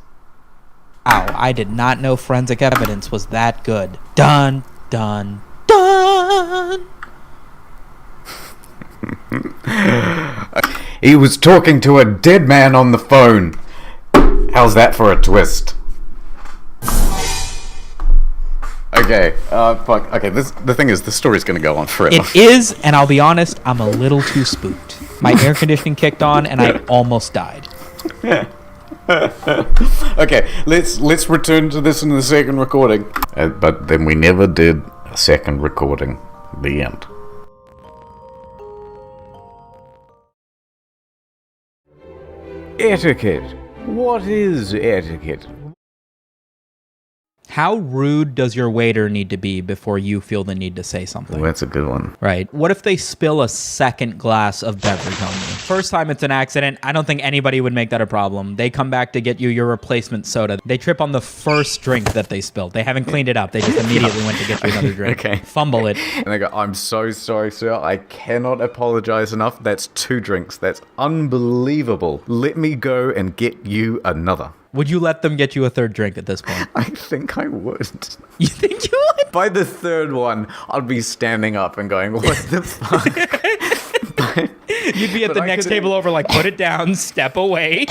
Wow, I did not know forensic evidence was that good. Dun, dun, dun! He was talking to a dead man on the phone. How's that for a twist? Okay, fuck. Okay, the thing is, the story's gonna go on forever. It is, and I'll be honest, I'm a little too spooked. My air conditioning kicked on, and I almost died. Okay, let's return to this in the second recording. But then we never did a second recording. The end. Etiquette. What is etiquette? How rude does your waiter need to be before you feel the need to say something? Well, that's a good one. Right. What if they spill a second glass of beverage on you? First time it's an accident, I don't think anybody would make that a problem. They come back to get you your replacement soda. They trip on the first drink that they spilled. They haven't cleaned it up. They just immediately went to get you another drink. Okay. Fumble it. And they go, I'm so sorry, sir. I cannot apologize enough. That's 2 drinks. That's unbelievable. Let me go and get you another. Would you let them get you a third drink at this point? I think I would. You think you would? By the third one, I'd be standing up and going, what the fuck? You'd be at the next table over, like, put it down, step away.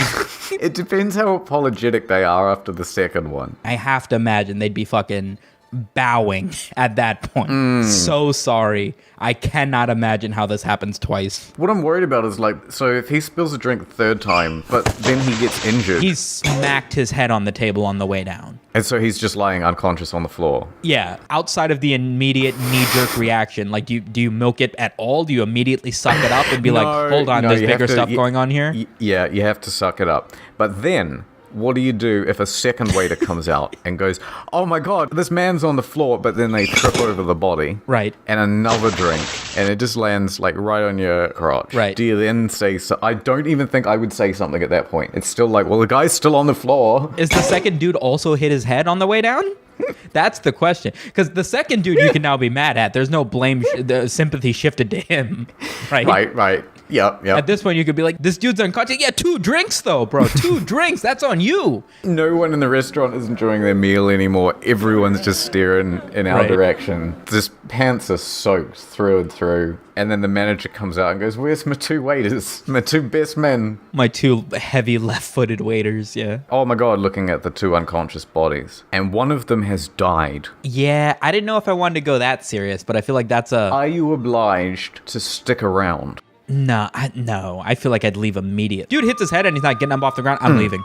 It depends how apologetic they are after the second one. I have to imagine they'd be fucking bowing at that point. So sorry. I cannot imagine how this happens twice. What I'm worried about is, like, so if he spills a drink the third time, but then he gets injured. He smacked his head on the table on the way down. And so he's just lying unconscious on the floor. Yeah. Outside of the immediate knee-jerk reaction, like, do you milk it at all? Do you immediately suck it up and be like, hold on, there's bigger stuff going on here? Yeah, you have to suck it up. But then, what do you do if a second waiter comes out and goes, oh my god, this man's on the floor, but then they trip over the body. Right. And another drink, and it just lands, like, right on your crotch. Right. Do you then say so? I don't even think I would say something at that point. It's still like, well, the guy's still on the floor. Is the second dude also hit his head on the way down? That's the question. Because the second dude you can now be mad at. There's no blame, the sympathy shifted to him. Right? Right. Yep. At this point, you could be like, this dude's unconscious. Yeah, 2 drinks, though, bro. 2 drinks. That's on you. No one in the restaurant is enjoying their meal anymore. Everyone's just staring in our direction. His pants are soaked through and through. And then the manager comes out and goes, where's my 2 waiters? My 2 best men. My 2 heavy left-footed waiters, yeah. Oh my god, looking at the 2 unconscious bodies. And one of them has died. Yeah, I didn't know if I wanted to go that serious, but I feel like that's a... Are you obliged to stick around? No, I feel like I'd leave immediate. Dude hits his head and he's not getting up off the ground. I'm leaving.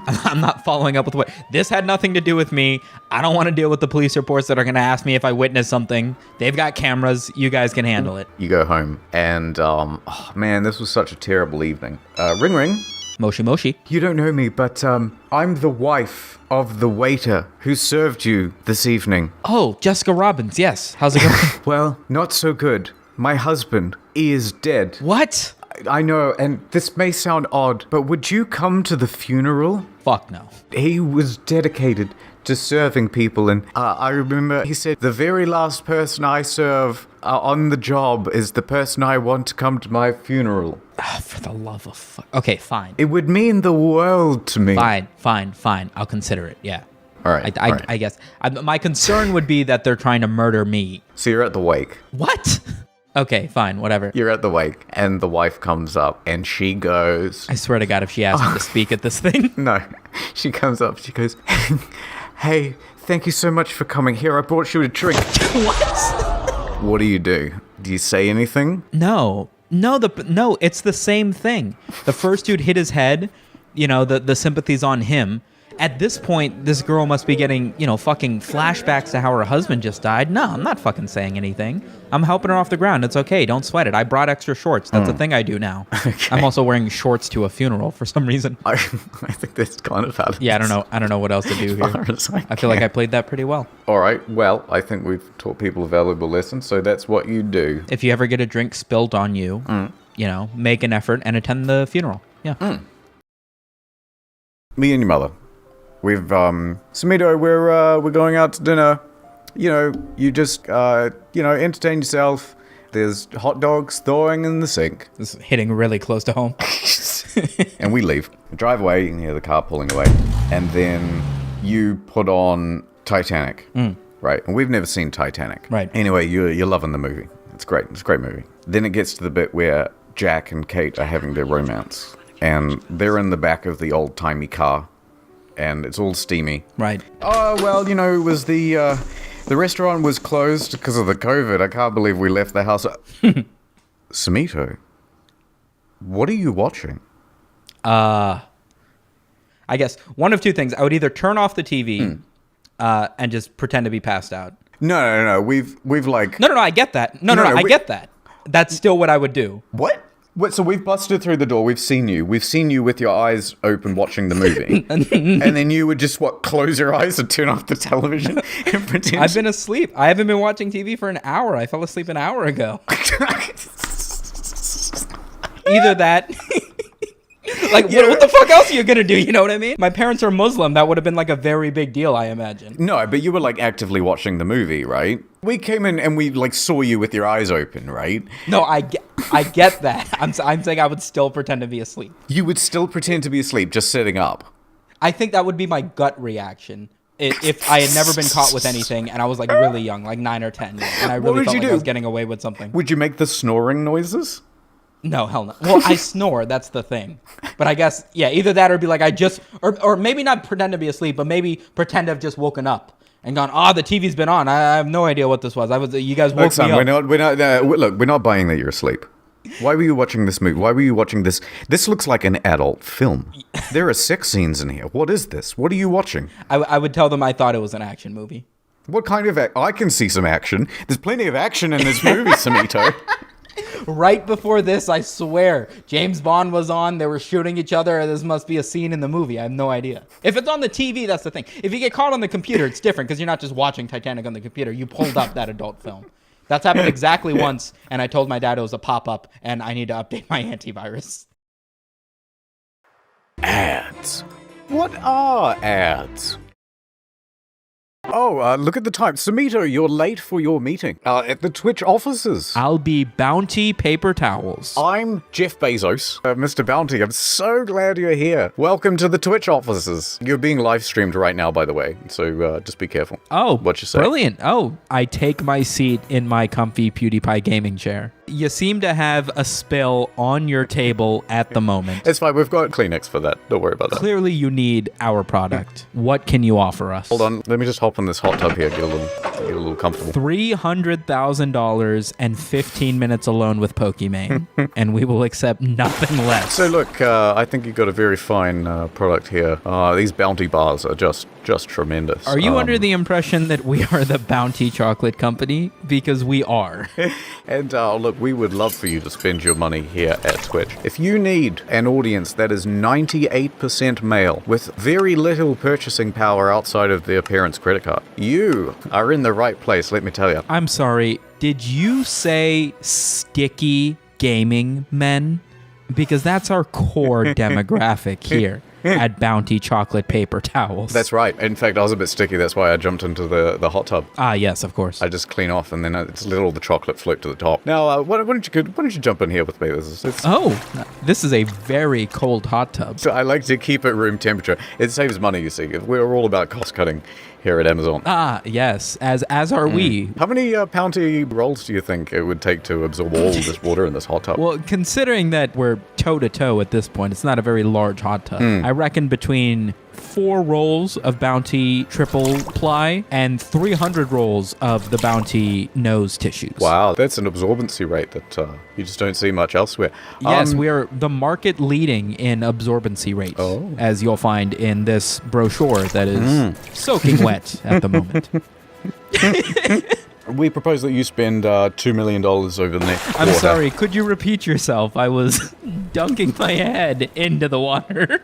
I'm not following up with what. This had nothing to do with me. I don't want to deal with the police reports that are going to ask me if I witnessed something. They've got cameras. You guys can handle it. You go home. And, oh man, this was such a terrible evening. Ring ring. Moshi Moshi. You don't know me, but I'm the wife of the waiter who served you this evening. Oh, Jessica Robbins, yes. How's it going? Well, not so good. My husband is dead. What? I know, and this may sound odd, but would you come to the funeral? Fuck no. He was dedicated just serving people. And I remember he said, the very last person I serve on the job is the person I want to come to my funeral. For the love of fuck. Okay, fine. It would mean the world to me. Fine. I'll consider it, yeah. All right. I guess. My concern would be that they're trying to murder me. So you're at the wake. What? Okay, fine, whatever. You're at the wake, and the wife comes up, and she goes... I swear to God, if she asked me to speak at this thing. No. She comes up, she goes, hey, thank you so much for coming here. I brought you a drink. What? What do? Do you say anything? No, it's the same thing. The first dude hit his head, the sympathy's on him. At this point, this girl must be getting, fucking flashbacks to how her husband just died. No, I'm not fucking saying anything. I'm helping her off the ground. It's okay. Don't sweat it. I brought extra shorts. That's a thing I do now. Okay. I'm also wearing shorts to a funeral for some reason. I think that's kind of how. Yeah, I don't know what else to do here. I feel like I played that pretty well. All right. Well, I think we've taught people a valuable lesson, so that's what you do. If you ever get a drink spilled on you, make an effort and attend the funeral. Yeah. Me and your mother. We've, Sumito, we're going out to dinner. You just, entertain yourself. There's hot dogs thawing in the sink. This is hitting really close to home. And we leave. We drive away, you hear the car pulling away. And then you put on Titanic. Right? And we've never seen Titanic. Right. Anyway, you're loving the movie. It's great. It's a great movie. Then it gets to the bit where Jack and Kate are having their romance. And they're in the back of the old-timey car. And it's all steamy. Right. Oh, well, it was the restaurant was closed because of the COVID. I can't believe we left the house. Sumito, what are you watching? I guess one of two things. I would either turn off the TV and just pretend to be passed out. No. We've like... No, I get that. No, I get that. That's still what I would do. What? So we've busted through the door. We've seen you. We've seen you with your eyes open watching the movie. And then you would just, close your eyes and turn off the television and pretend... I've been asleep. I haven't been watching TV for an hour. I fell asleep an hour ago. Either that... What the fuck else are you gonna do? You know what I mean? My parents are Muslim. That would have been a very big deal, I imagine. No, but you were actively watching the movie, right? We came in and we saw you with your eyes open, right? No, I get that. I'm saying I would still pretend to be asleep. You would still pretend to be asleep, just sitting up. I think that would be my gut reaction if I had never been caught with anything and I was really young, 9 or 10, and I really felt I was getting away with something. Would you make the snoring noises? No, hell no. Well, I snore. That's the thing. But I guess, either that or be or maybe not pretend to be asleep, but maybe pretend to have just woken up and gone, the TV's been on. I have no idea what this was. You guys woke me up. We're not buying that you're asleep. Why were you watching this movie? Why were you watching this? This looks like an adult film. There are sex scenes in here. What is this? What are you watching? I would tell them I thought it was an action movie. What kind of I can see some action. There's plenty of action in this movie, Sumito. Right before this, I swear, James Bond was on. They were shooting each other. This must be a scene in the movie. I have no idea. If it's on the TV, that's the thing. If you get caught on the computer, it's different because you're not just watching Titanic on the computer. You pulled up that adult film. That's happened exactly once, and I told my dad it was a pop-up, and I need to update my antivirus. Ads. What are ads? Oh, look at the time. Sumito, you're late for your meeting at the Twitch offices. I'll be Bounty Paper Towels. I'm Jeff Bezos, Mr. Bounty. I'm so glad you're here. Welcome to the Twitch offices. You're being live streamed right now, by the way, so just be careful. Oh, what you say? Brilliant. Oh, I take my seat in my comfy PewDiePie gaming chair. You seem to have a spill on your table at the moment. It's fine. We've got Kleenex for that. Don't worry about that. Clearly, you need our product. What can you offer us? Hold on. Let me just hop in this hot tub here. Get a little comfortable. $300,000 and 15 minutes alone with Pokimane, and we will accept nothing less. So look, I think you've got a very fine product here. These Bounty bars are just tremendous. Are you under the impression that we are the Bounty Chocolate Company? Because we are. And look, we would love for you to spend your money here at Twitch. If you need an audience that is 98% male with very little purchasing power outside of their parents' credit card, you are in the right place, let me tell you. I'm sorry, did you say sticky gaming men? Because that's our core demographic here. at Bounty chocolate paper towels. That's right. In fact, I was a bit sticky. That's why I jumped into the hot tub. Ah, yes, of course. I just clean off and then I just let all the chocolate float to the top. Now, why don't you jump in here with me? This is a very cold hot tub. So I like to keep it room temperature. It saves money, you see. We're all about cost cutting here at Amazon. Ah, yes, as are we. How many Bounty rolls do you think it would take to absorb all this water in this hot tub? Well, considering that we're toe-to-toe at this point, it's not a very large hot tub. I reckon between 4 rolls of Bounty triple ply and 300 rolls of the Bounty nose tissues. Wow, that's an absorbency rate that you just don't see much elsewhere. Yes, we are the market leading in absorbency rate, as you'll find in this brochure that is soaking wet at the moment. We propose that you spend $2 million over the next quarter. I'm sorry, could you repeat yourself? I was dunking my head into the water.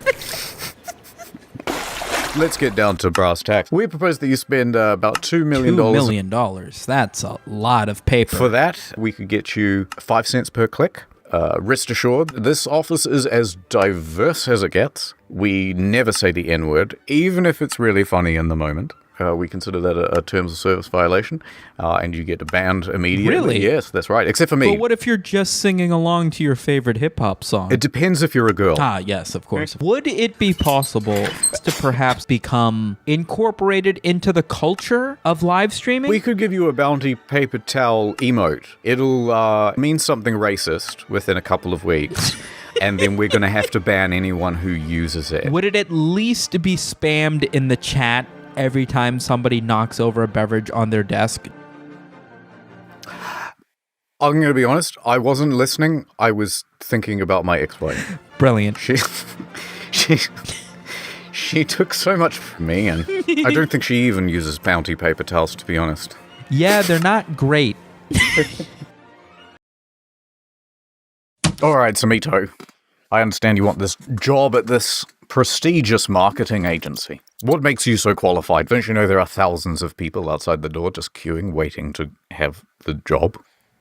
Let's get down to brass tacks. We propose that you spend about $2 million. $2 million. That's a lot of paper. For that, we could get you 5 cents per click. Rest assured, this office is as diverse as it gets. We never say the N-word, even if it's really funny in the moment. We consider that a terms of service violation, and you get banned immediately. Really? Yes, that's right, except for me. But what if you're just singing along to your favorite hip-hop song? It depends if you're a girl. Ah, yes, of course. Would it be possible to perhaps become incorporated into the culture of live streaming? We could give you a Bounty paper towel emote. It'll mean something racist within a couple of weeks. And then we're going to have to ban anyone who uses it. Would it at least be spammed in the chat every time somebody knocks over a beverage on their desk? I'm going to be honest, I wasn't listening. I was thinking about my ex-wife. Brilliant. She took so much from me, and I don't think she even uses Bounty paper towels, to be honest. Yeah, they're not great. All right, Sumito. I understand you want this job at this prestigious marketing agency. What makes you so qualified? Don't you know there are thousands of people outside the door just queuing, waiting to have the job?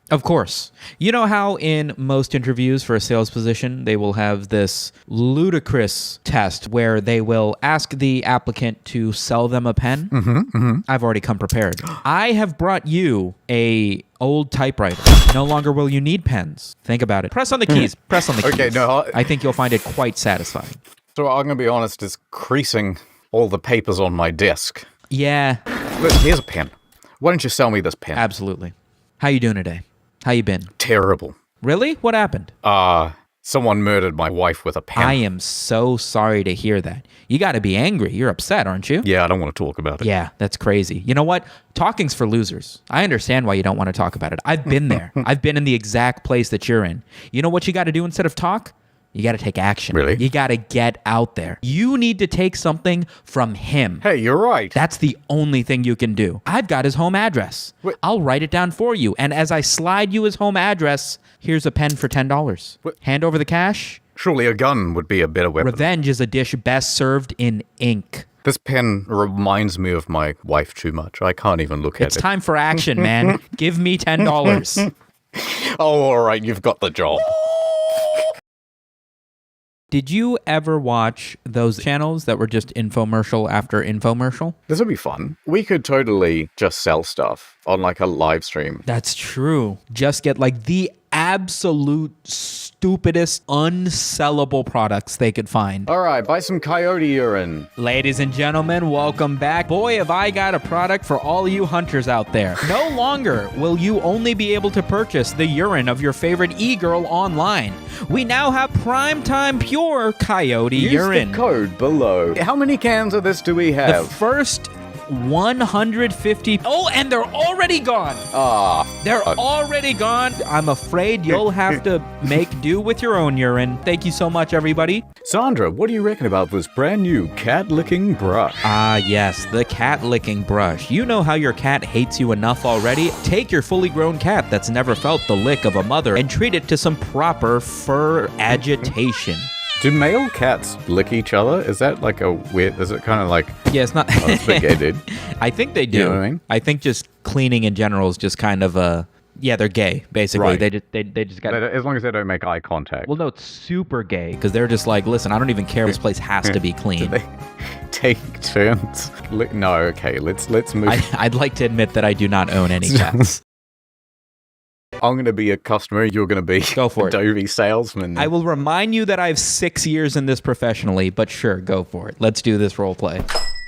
Of course. You know how in most interviews for a sales position, they will have this ludicrous test where they will ask the applicant to sell them a pen? I've already come prepared. I have brought you a old typewriter. No longer will you need pens. Think about it. Press on the keys. Press on the keys. Okay, no. I think you'll find it quite satisfying. So I'm going to be honest, it's creasing all the papers on my desk. Yeah. Look, here's a pen. Why don't you sell me this pen? Absolutely. How you doing today? How you been? Terrible. Really? What happened? Someone murdered my wife with a pen. I am so sorry to hear that. You got to be angry. You're upset, aren't you? Yeah, I don't want to talk about it. Yeah, that's crazy. You know what? Talking's for losers. I understand why you don't want to talk about it. I've been there. I've been in the exact place that you're in. You know what you got to do instead of talk? You got to take action. Really? You got to get out there. You need to take something from him. Hey, you're right. That's the only thing you can do. I've got his home address. What? I'll write it down for you. And as I slide you his home address, here's a pen for $10. What? Hand over the cash. Surely a gun would be a better weapon. Revenge is a dish best served in ink. This pen reminds me of my wife too much. I can't even look at it. It's time for action, man. Give me $10. Oh, all right, you've got the job. Did you ever watch those channels that were just infomercial after infomercial? This would be fun. We could totally just sell stuff on like a live stream. That's true. Just get like the absolute stupidest, unsellable products they could find. All right, buy some coyote urine. Ladies and gentlemen, welcome back. Boy, have I got a product for all you hunters out there. No longer will you only be able to purchase the urine of your favorite e-girl online. We now have primetime pure coyote urine. Use the code below. How many cans of this do we have? The first 150. Oh, and they're already gone. They're already gone. I'm afraid you'll have to make do with your own urine. Thank you so much, everybody. Sandra, what do you reckon about this brand new cat licking brush? Ah, yes, the cat licking brush. You know how your cat hates you enough already? Take your fully grown cat that's never felt the lick of a mother and treat it to some proper fur agitation. Do male cats lick each other? Is that like a weird, is it kind of like... Yeah, it's not... I think they did. I think they do. You know what I mean? I think just cleaning in general is just kind of a Yeah, they're gay, basically. Right. They just got... As long as they don't make eye contact. Well, no, it's super gay, because they're just like, listen, I don't even care. This place has to be clean. Do they take turns? No, okay, let's move. I'd like to admit that I do not own any cats. I'm going to be a customer. You're going to be Go for Adobe Salesman. I will remind you that I have 6 years in this professionally, but sure, go for it. Let's do this role play.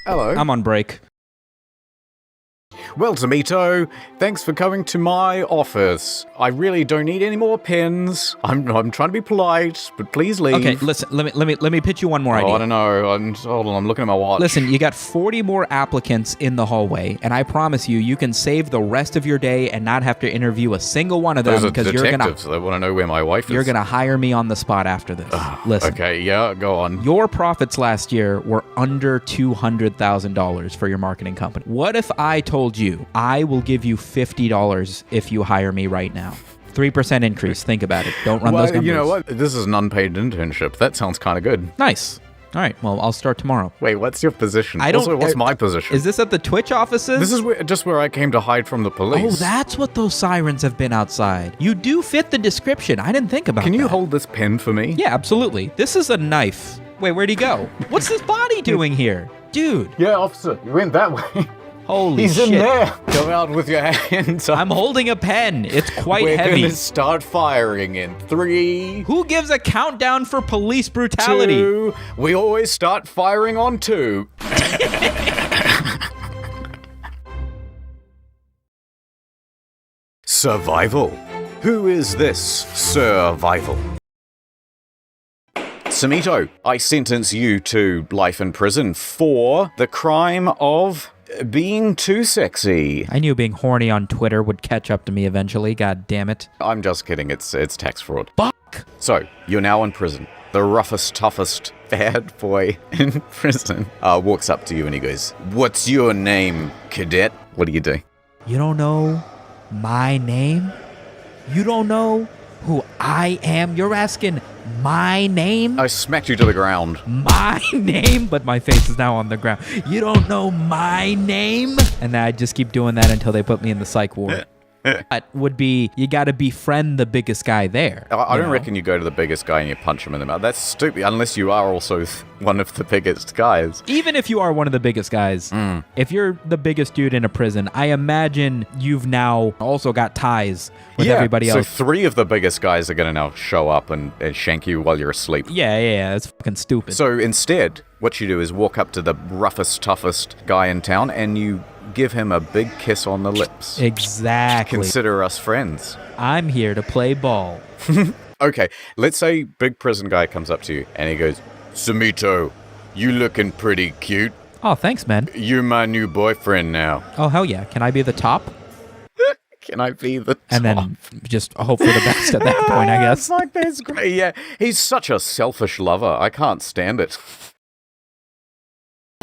Hello. I'm on break. Well, Sumito, thanks for coming to my office. I really don't need any more pens. I'm trying to be polite, but please leave. Okay, listen. Let me pitch you one more idea. I don't know. Hold on. I'm looking at my watch. Listen, you got 40 more applicants in the hallway, and I promise you can save the rest of your day and not have to interview a single one of them because you're detectives. They want to know where my wife is. You're gonna hire me on the spot after this. Listen. Okay, yeah, go on. Your profits last year were under $200,000 for your marketing company. What if I told you I will give you $50 if you hire me right now? 3% increase. Think about it. Don't run those numbers. You know what? This is an unpaid internship. That sounds kind of good. Nice. All right. Well, I'll start tomorrow. Wait, what's your position? I don't. Also, what's my position? Is this at the Twitch offices? This is just where I came to hide from the police. Oh, that's what those sirens have been outside. You do fit the description. I didn't think about that. Can you hold this pen for me? Yeah, absolutely. This is a knife. Wait, where'd he go? What's this body doing here? Dude. Yeah, officer. You went that way. Holy shit. He's in there. Come out with your hands up. I'm holding a pen. It's quite heavy. We're gonna start firing in 3. Who gives a countdown for police brutality? 2. We always start firing on 2. Survival. Who is this survival? Sumito, I sentence you to life in prison for the crime of being too sexy. I knew being horny on Twitter would catch up to me eventually. God damn it. I'm just kidding. It's tax fraud. Fuck. So, you're now in prison. The roughest, toughest bad boy in prison walks up to you and he goes, "What's your name, cadet?" What do you do? You don't know my name? You don't know who I am? You're asking my name? I smacked you to the ground. My name? But my face is now on the ground. You don't know my name? And I just keep doing that until they put me in the psych ward. That would be, you got to befriend the biggest guy there. I don't reckon you go to the biggest guy and you punch him in the mouth. That's stupid, unless you are also one of the biggest guys. Even if you are one of the biggest guys, if you're the biggest dude in a prison, I imagine you've now also got ties with everybody else. So 3 of the biggest guys are going to now show up and shank you while you're asleep. Yeah, that's fucking stupid. So instead, what you do is walk up to the roughest, toughest guy in town and you give him a big kiss on the lips. Exactly. Consider us friends. I'm here to play ball. Okay, let's say big prison guy comes up to you and he goes, "Sumito, you looking pretty cute. Oh, thanks, man. You're my new boyfriend now." Oh, hell yeah. Can I be the top? Can I be the top? And then just hope for the best at that point, I guess. Like, that's great. Yeah, he's such a selfish lover. I can't stand it.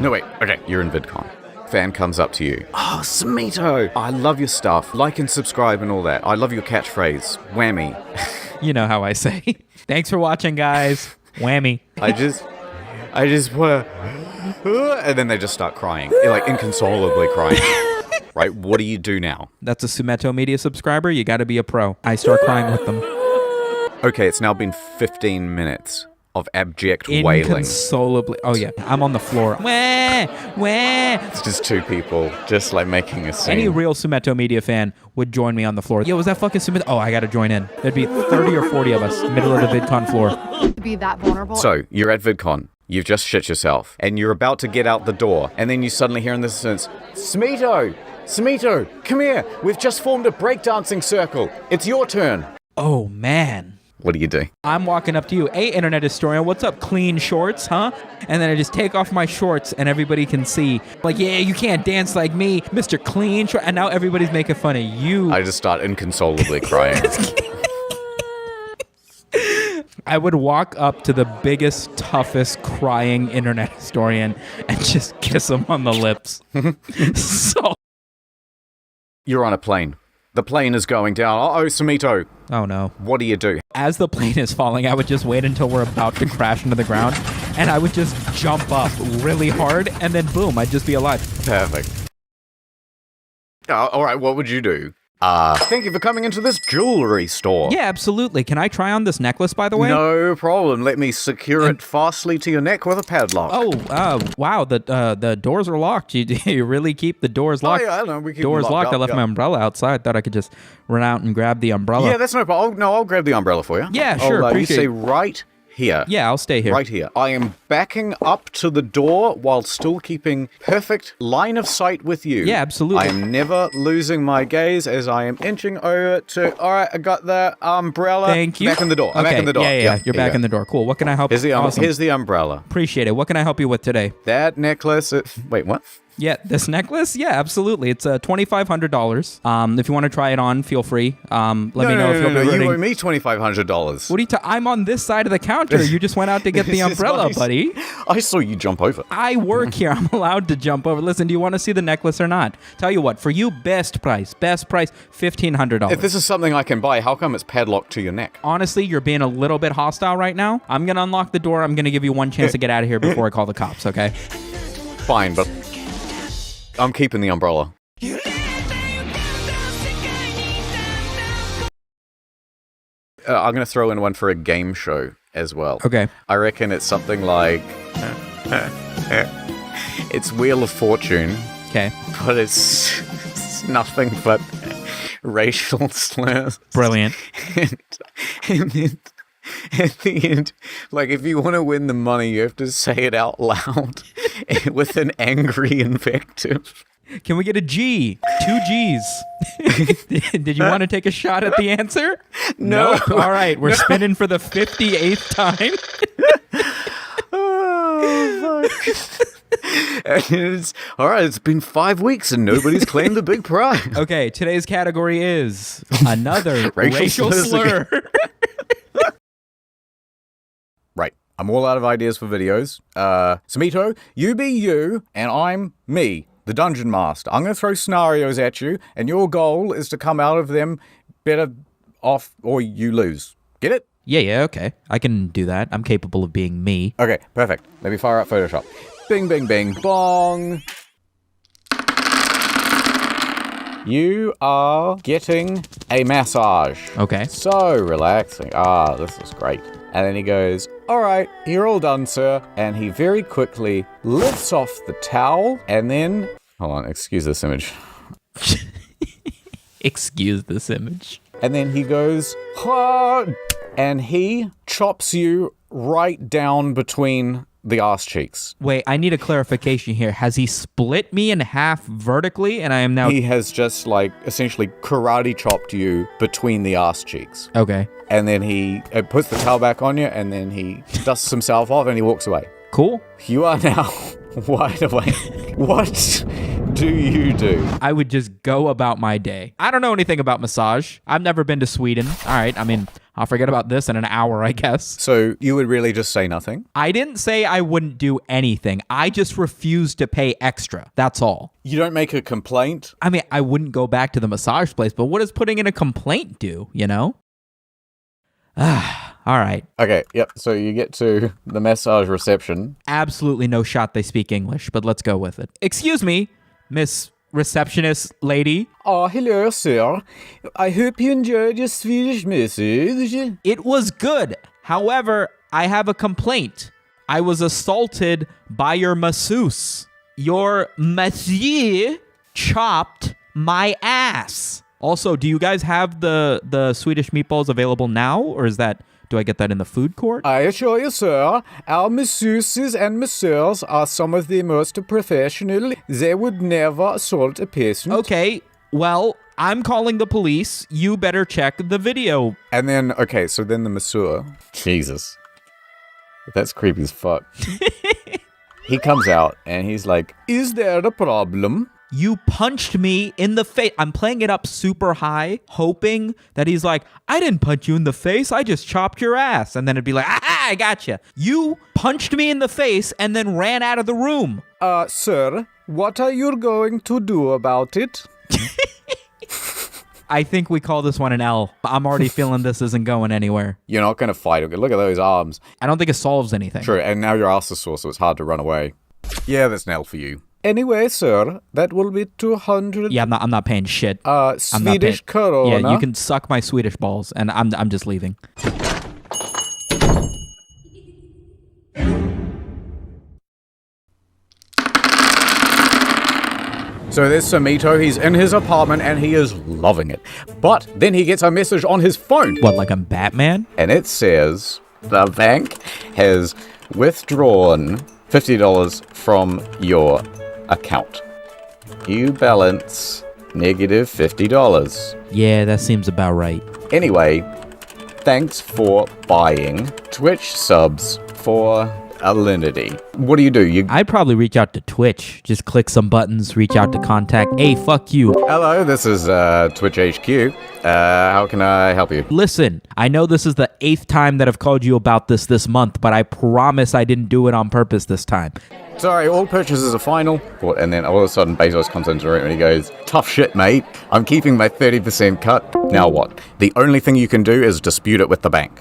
No, wait. Okay, you're in VidCon. Fan comes up to you. "Oh, Sumito, I love your stuff. Like and subscribe and all that. I love your catchphrase. Whammy." You know how I say. Thanks for watching, guys. Whammy. I just want to... And then they just start crying. Like, inconsolably crying. Right, what do you do now? That's a Sumito Media subscriber. You got to be a pro. I start crying with them. Okay, it's now been 15 minutes of abject wailing. Inconsolably. Oh, yeah. I'm on the floor. Wah, wah. It's just 2 people just like making a scene. Any real Sumito Media fan would join me on the floor. Yo, was that fucking Sumito? Oh, I got to join in. There'd be 30 or 40 of us, middle of the VidCon floor. To be that vulnerable. So, you're at VidCon. You've just shit yourself. And you're about to get out the door. And then you suddenly hear in this sense, Sumito, come here. We've just formed a breakdancing circle. It's your turn. Oh, man. What do you do? I'm walking up to you. Hey, internet historian, what's up? Clean shorts, huh? And then I just take off my shorts and everybody can see. Like, yeah, you can't dance like me, Mr. Clean Shorts. And now everybody's making fun of you. I just start inconsolably crying. I would walk up to the biggest, toughest, crying internet historian and just kiss him on the lips. So. You're on a plane. The plane is going down. Uh-oh, Sumito. Oh, no. What do you do? As the plane is falling, I would just wait until we're about to crash into the ground, and I would just jump up really hard, and then boom, I'd just be alive. Perfect. All right, what would you do? Thank you for coming into this jewelry store. Yeah, absolutely. Can I try on this necklace, by the way? No problem. Let me secure it fastly to your neck with a padlock. Oh, wow. The doors are locked. You really keep the doors locked? Oh, yeah, I know. We keep doors them locked. up, I left my umbrella outside. Thought I could just run out and grab the umbrella. Yeah, that's no problem. I'll grab the umbrella for you. Yeah, sure. You Appreciate stay it. right here. Yeah, I'll stay here. Right here. I am backing up to the door while still keeping perfect line of sight with you. Yeah, absolutely. I am never losing my gaze as I am inching over to... All right, I got the umbrella. Thank you. Back in the door. I'm Okay, back in the door. Yeah. You're back in the door. Cool. What can I help you? Awesome. Here's the umbrella. Appreciate it. What can I help you with today? That necklace... Wait, what? Yeah, this necklace? Yeah, absolutely. It's $2,500. If you want to try it on, feel free. Let me know if you'll be ready. You owe me $2,500. What are you I'm on this side of the counter. You just went out to get the umbrella, buddy. I saw you jump over. I work here. I'm allowed to jump over. Listen, do you want to see the necklace or not? Tell you what, for you, best price, $1,500. If this is something I can buy, how come it's padlocked to your neck? Honestly, you're being a little bit hostile right now. I'm going to unlock the door. I'm going to give you one chance to get out of here before I call the cops, okay? Fine, but I'm keeping the umbrella. I'm going to throw in one for a game show as well. Okay. I reckon it's something like... it's Wheel of Fortune. Okay. But it's nothing but racial slurs. Brilliant. And then at the end, like, if you want to win the money, you have to say it out loud with an angry invective. Can we get a G? 2 G's. Did you want to take a shot at the answer? No. All right, we're spinning for the 58th time. Oh, fuck. And all right, it's been 5 weeks and nobody's claimed a big prize. Okay, today's category is another racial slur. Right. I'm all out of ideas for videos. Sumito, you be you, and I'm me, the Dungeon Master. I'm going to throw scenarios at you, and your goal is to come out of them better off, or you lose. Get it? Yeah, okay. I can do that. I'm capable of being me. Okay, perfect. Let me fire up Photoshop. Bing, bing, bing, bong. You are getting a massage. Okay. So relaxing. This is great. And then he goes, all right, you're all done, sir. And he very quickly lifts off the towel and then... Hold on, excuse this image. Excuse this image. And then he goes, "Ha!" And he chops you right down between the ass cheeks. Wait, I need a clarification here. Has he split me in half vertically and I am now... He has just, like, essentially karate chopped you between the ass cheeks. Okay. And then he puts the towel back on you, and then he dusts himself off, and he walks away. Cool. You are now wide awake. What do you do? I would just go about my day. I don't know anything about massage. I've never been to Sweden. All right, I mean, I'll forget about this in an hour, I guess. So you would really just say nothing? I didn't say I wouldn't do anything. I just refused to pay extra. That's all. You don't make a complaint? I mean, I wouldn't go back to the massage place, but what does putting in a complaint do, you know? All right. Okay, yep. So you get to the massage reception. Absolutely no shot they speak English, but let's go with it. Excuse me, Miss Receptionist Lady. Oh, hello, sir. I hope you enjoyed your Swedish message. It was good. However, I have a complaint. I was assaulted by your masseuse. Your monsieur chopped my ass. Also, do you guys have the Swedish meatballs available now, or do I get that in the food court? I assure you, sir, our masseuses and masseurs are some of the most professional. They would never assault a patient. Okay, well, I'm calling the police. You better check the video. And then, okay, so then the masseur. Jesus. That's creepy as fuck. He comes out and he's like, is there a problem? You punched me in the face. I'm playing it up super high, hoping that he's like, I didn't punch you in the face. I just chopped your ass. And then it'd be like, aha, I gotcha. You punched me in the face and then ran out of the room. Sir, what are you going to do about it? I think we call this one an L. I'm already feeling this isn't going anywhere. You're not going to fight him. Look at those arms. I don't think it solves anything. True, and now your ass is sore, so it's hard to run away. Yeah, that's an L for you. Anyway, sir, that will be 200 Yeah, I'm not paying shit. Swedish krona. Yeah, you can suck my Swedish balls, and I'm just leaving. So there's Sumito, he's in his apartment and he is loving it. But then he gets a message on his phone. What, like I'm Batman? And it says, the bank has withdrawn $50 from your account. You balance negative $50. Yeah, that seems about right. Anyway, thanks for buying Twitch subs for Alinity. What do? I'd probably reach out to Twitch. Just click some buttons, reach out to contact. Hey, fuck you. Hello, this is Twitch HQ. How can I help you? Listen, I know this is the 8th time that I've called you about this month, but I promise I didn't do it on purpose this time. Sorry, all purchases are final. And then all of a sudden Bezos comes into the room and he goes, tough shit, mate. I'm keeping my 30% cut. Now what? The only thing you can do is dispute it with the bank.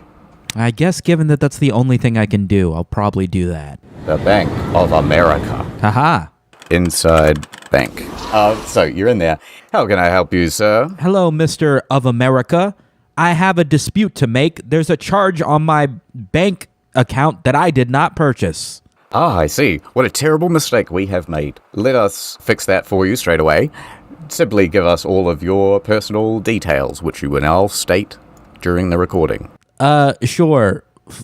I guess given that that's the only thing I can do, I'll probably do that. The Bank of America. Haha. Inside bank. So you're in there. How can I help you, sir? Hello, Mr. of America. I have a dispute to make. There's a charge on my bank account that I did not purchase. Ah, I see. What a terrible mistake we have made. Let us fix that for you straight away. Simply give us all of your personal details, which you will now state during the recording. Sure.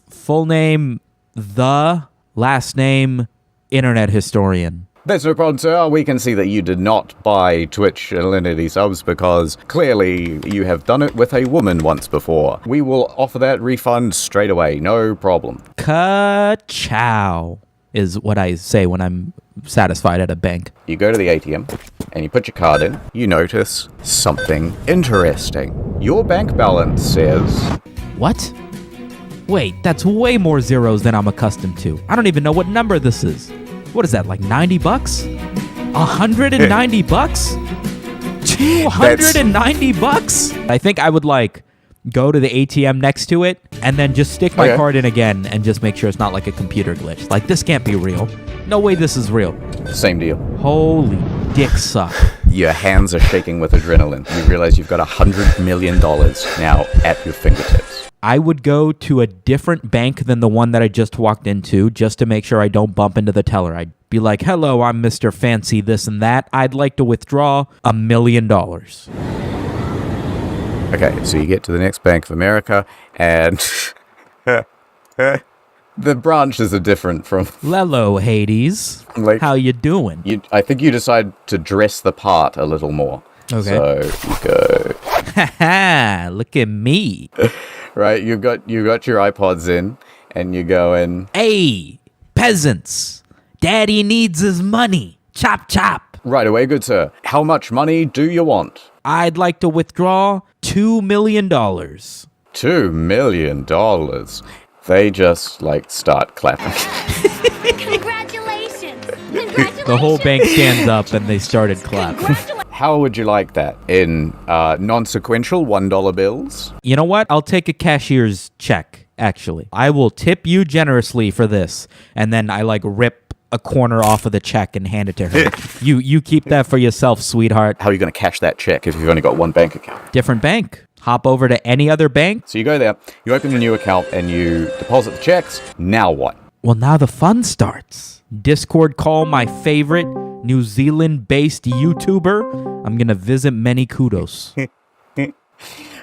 Full name, the last name, internet historian. That's no problem, sir. We can see that you did not buy Twitch Alinity subs because clearly you have done it with a woman once before. We will offer that refund straight away. No problem. Ka-chow is what I say when I'm satisfied at a bank. You go to the ATM and you put your card in. You notice something interesting. Your bank balance says... What? Wait, that's way more zeros than I'm accustomed to. I don't even know what number this is. What is that, like 90 bucks? 190 bucks? 290 bucks? I think I would go to the ATM next to it and then just stick my card in again and just make sure it's not like a computer glitch. Like, this can't be real. No way this is real. Same deal. Holy dick suck. Your hands are shaking with adrenaline. You realize you've got $100 million now at your fingertips. I would go to a different bank than the one that I just walked into just to make sure I don't bump into the teller. I'd be like, hello, I'm Mr. Fancy this and that. I'd like to withdraw $1 million. Okay, so you get to the next Bank of America and the branches are different from... Hello, Hades. How you doing? I think you decide to dress the part a little more. Okay. So you go... Ha look at me. Right, you got your iPods in, and you go in... Hey, peasants. Daddy needs his money. Chop, chop. Right away, good sir. How much money do you want? I'd like to withdraw $2 million. $2 million? They just, start clapping. Congratulations! Congratulations! The whole bank stands up, and they started clapping. How would you like that? In non-sequential $1 bills? You know what? I'll take a cashier's check, actually. I will tip you generously for this. And then I rip a corner off of the check and hand it to her. You keep that for yourself, sweetheart. How are you going to cash that check if you've only got one bank account? Different bank. Hop over to any other bank. So you go there, you open a new account, and you deposit the checks. Now what? Well, now the fun starts. Discord call my favorite New Zealand-based YouTuber. I'm going to visit many kudos.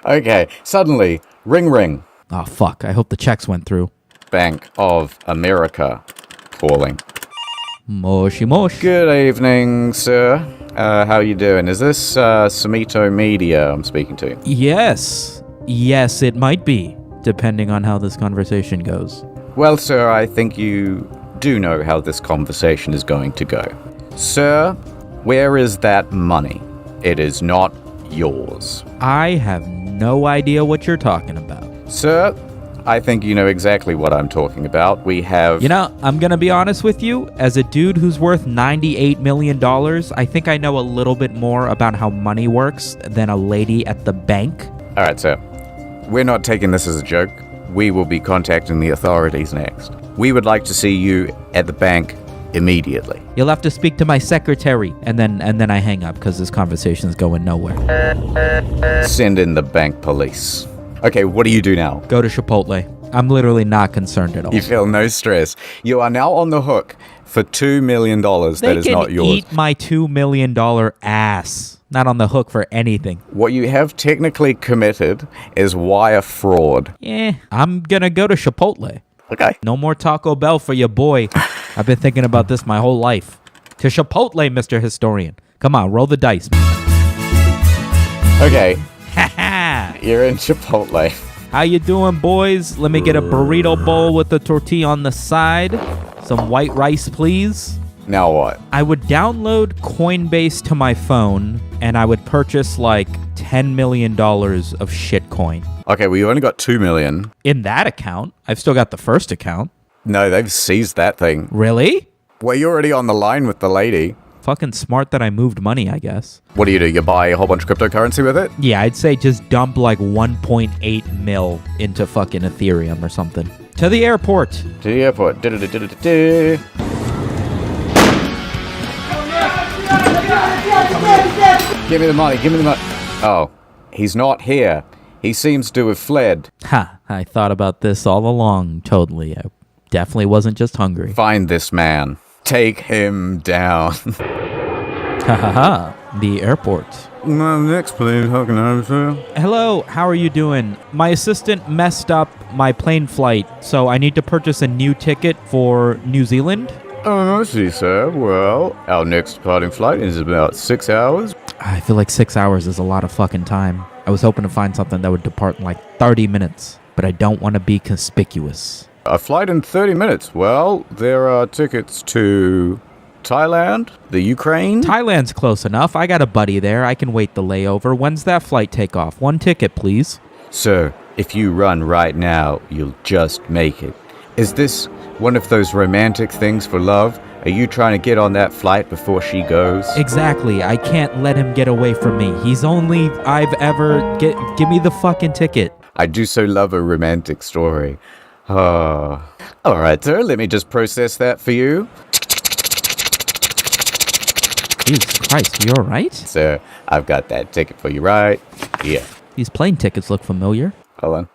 Okay, suddenly, ring ring. Oh, fuck. I hope the checks went through. Bank of America calling. Moshi mosh. Good evening, sir. How you doing? Is this Sumito Media I'm speaking to? Yes. Yes, it might be, depending on how this conversation goes. Well, sir, I think you do know how this conversation is going to go. Sir, where is that money? It is not yours. I have no idea what you're talking about. Sir, I think you know exactly what I'm talking about. We have... You know, I'm going to be honest with you. As a dude who's worth $98 million, I think I know a little bit more about how money works than a lady at the bank. All right, sir. We're not taking this as a joke. We will be contacting the authorities next. We would like to see you at the bank immediately. You'll have to speak to my secretary. And then I hang up because this conversation is going nowhere. Send in the bank police. Okay, what do you do now? Go to Chipotle. I'm literally not concerned at all. You feel no stress. You are now on the hook for $2 million that is not yours. Eat my $2 million ass. Not on the hook for anything. What you have technically committed is wire fraud. Yeah, I'm gonna go to Chipotle. Okay. No more Taco Bell for your boy. I've been thinking about this my whole life. To Chipotle, Mr. Historian. Come on, roll the dice. Okay. Ha You're in Chipotle. How you doing, boys? Let me get a burrito bowl with the tortilla on the side. Some white rice, please. Now what? I would download Coinbase to my phone, and I would purchase like $10 million of shitcoin. Okay, well, you only got 2 million. In that account, I've still got the first account. No, they've seized that thing. Really? Well, you're already on the line with the lady. Fucking smart that I moved money, I guess. What do? You buy a whole bunch of cryptocurrency with it? Yeah, I'd say just dump like 1.8 mil into fucking Ethereum or something. To the airport. To the airport. Give me the money. Oh, he's not here. He seems to have fled. Ha, I thought about this all along, totally. I definitely wasn't just hungry. Find this man. Take him down. Ha ha ha, the airport. Next, please. How can I help you? Hello, how are you doing? My assistant messed up my plane flight, so I need to purchase a new ticket for New Zealand. Oh, I see, sir. Well, our next departing flight is about 6 hours. I feel like 6 hours is a lot of fucking time. I was hoping to find something that would depart in like 30 minutes, but I don't want to be conspicuous. A flight in 30 minutes. Well, there are tickets to Thailand, the Ukraine. Thailand's close enough. I got a buddy there. I can wait the layover. When's that flight take off? One ticket, please. Sir, if you run right now, you'll just make it. Is this one of those romantic things for love? Are you trying to get on that flight before she goes? Exactly. I can't let him get away from me. He's only I've ever... Give me the fucking ticket. I do so love a romantic story. All right, sir, let me just process that for you. Jesus Christ, you all right? Sir, I've got that ticket for you right here. These plane tickets look familiar. Hold on.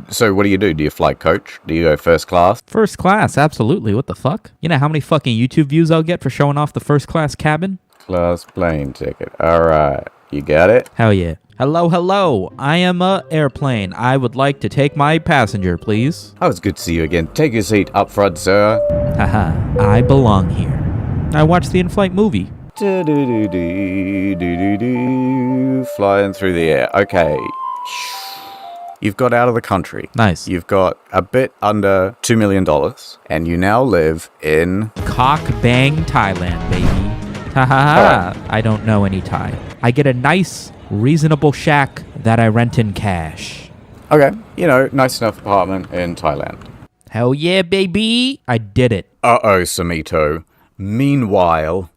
So what do you do? Do you fly coach? Do you go first class? First class, absolutely. What the fuck? You know how many fucking YouTube views I'll get for showing off the first class cabin? Class plane ticket. All right. You got it? Hell yeah. Hello. I am a airplane. I would like to take my passenger, please. Oh, it's good to see you again. Take your seat up front, sir. Haha, I belong here. I watched the in-flight movie. Flying through the air. Okay. You've got out of the country. Nice. You've got a bit under $2 million, and you now live in... Cock Bang, Thailand, baby. Ha ha ha. I don't know any Thai. I get a nice, reasonable shack that I rent in cash. Okay, nice enough apartment in Thailand. Hell yeah, baby. I did it. Uh-oh, Sumito. Meanwhile...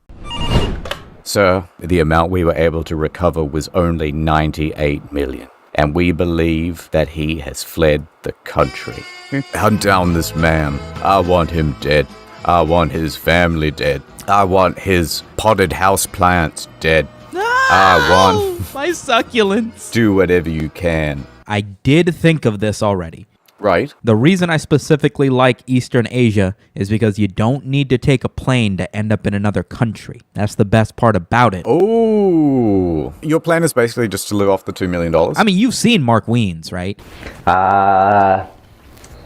Sir, the amount we were able to recover was only 98 million. And we believe that he has fled the country. Hunt down this man. I want him dead. I want his family dead. I want his potted house plants dead. No! I want... My succulents. Do whatever you can. I did think of this already. Right. The reason I specifically like Eastern Asia is because you don't need to take a plane to end up in another country. That's the best part about it. Oh, your plan is basically just to live off the $2 million? I mean, you've seen Mark Wiens, right?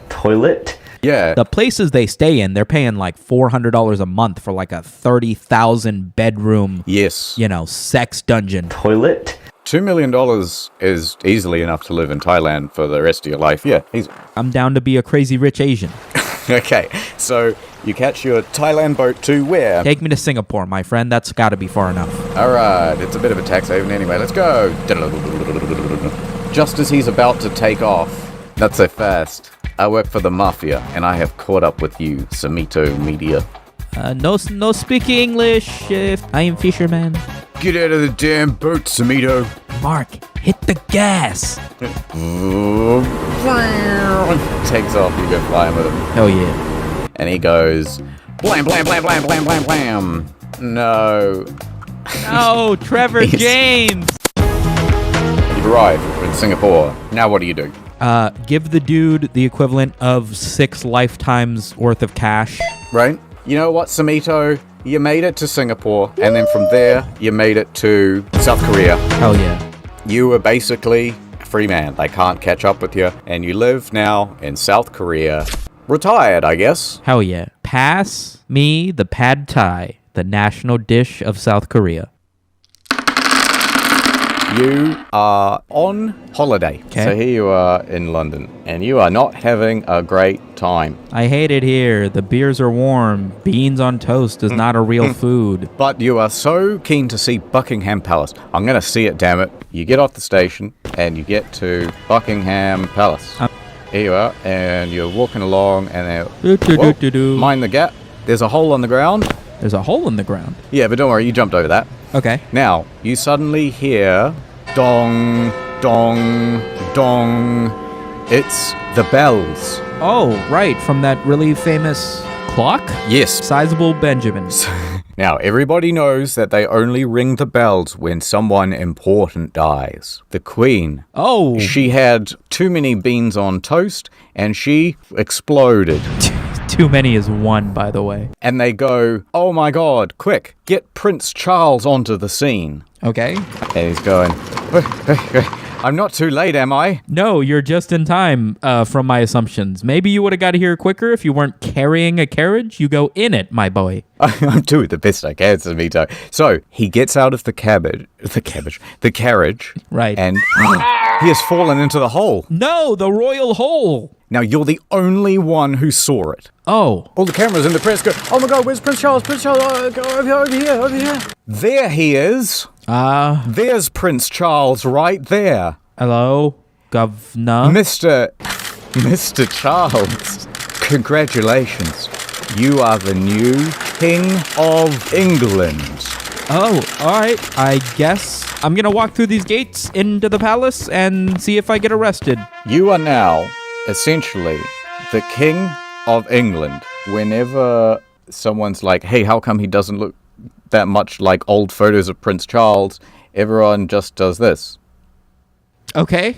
Toilet? Yeah. The places they stay in, they're paying like $400 a month for like a 30,000 bedroom, yes, sex dungeon. Toilet? $2 million is easily enough to live in Thailand for the rest of your life. Yeah, easy. I'm down to be a crazy rich Asian. Okay, so you catch your Thailand boat to where? Take me to Singapore, my friend. That's got to be far enough. All right, it's a bit of a tax haven anyway. Let's go. Just as he's about to take off, not so fast. I work for the mafia, and I have caught up with you, Sumito Media. No speak English. I am fisherman. Get out of the damn boat, Sumito. Mark, hit the gas. Takes off, you go flying with him. Hell yeah. And he goes, blam, blam, blam, blam, blam, blam, blam. No. No, Trevor James. You've arrived in Singapore. Now what do you do? Give the dude the equivalent of 6 lifetimes worth of cash. Right? You know what, Sumito? You made it to Singapore, and then from there, you made it to South Korea. Hell yeah. You were basically a free man. They can't catch up with you. And you live now in South Korea. Retired, I guess. Hell yeah. Pass me the pad thai, the national dish of South Korea. You are on holiday. Okay. So here you are in London, and you are not having a great time. I hate it here. The beers are warm. Beans on toast is not a real food. But you are so keen to see Buckingham Palace. I'm going to see it, damn it. You get off the station, and you get to Buckingham Palace. Here you are, and you're walking along, and whoa, mind the gap. There's a hole on the ground. There's a hole in the ground. Yeah, but don't worry, you jumped over that. Okay. Now, you suddenly hear dong, dong, dong. It's the bells. Oh, right. From that really famous clock? Yes. Sizable Benjamin. Now, everybody knows that they only ring the bells when someone important dies. The Queen. Oh. She had too many beans on toast, and she exploded. Too many is one, by the way. And they go, oh my God, quick, get Prince Charles onto the scene. Okay. And he's going, I'm not too late, am I? No, you're just in time from my assumptions. Maybe you would have got here quicker if you weren't carrying a carriage. You go in it, my boy. I'm doing the best I can, Sumito. So he gets out of the carriage. Right. And he has fallen into the hole. No, the royal hole. Now, you're the only one who saw it. Oh. All the cameras in the press go, oh my God, where's Prince Charles? Prince Charles, go over here. There he is. There's Prince Charles right there. Hello, Governor. Mr. Charles, congratulations. You are the new King of England. Oh, all right. I guess I'm going to walk through these gates into the palace and see if I get arrested. You are now essentially the King of England. Whenever someone's like, hey, how come he doesn't look that much like old photos of Prince Charles, everyone just does this. Okay.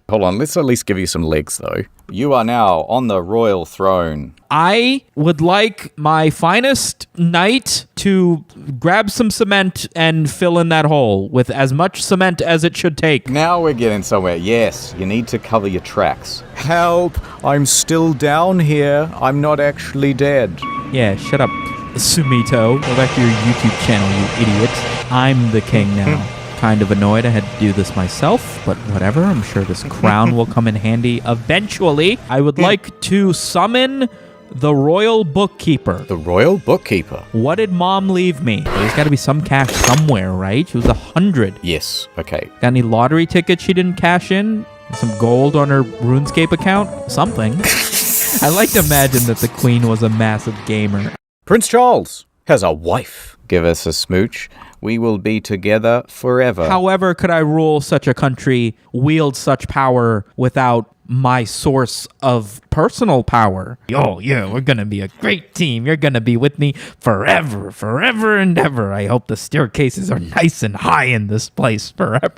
Hold on, let's at least give you some legs, though. You are now on the royal throne. I would like my finest knight to grab some cement and fill in that hole with as much cement as it should take. Now we're getting somewhere. Yes, you need to cover your tracks. Help! I'm still down here. I'm not actually dead. Yeah, shut up, Sumito. Go back to your YouTube channel, you idiot. I'm the king now. Kind of annoyed I had to do this myself, but whatever. I'm sure this crown will come in handy eventually. I would like to summon the royal bookkeeper. The royal bookkeeper? What did Mom leave me? There's got to be some cash somewhere, right? She was 100. Yes, okay. Got any lottery tickets she didn't cash in? Some gold on her RuneScape account? Something. I like to imagine that the queen was a massive gamer. Prince Charles has a wife. Give us a smooch. We will be together forever. However could I rule such a country, wield such power without my source of personal power? Oh, yeah, we're going to be a great team. You're going to be with me forever and ever. I hope the staircases are nice and high in this place forever.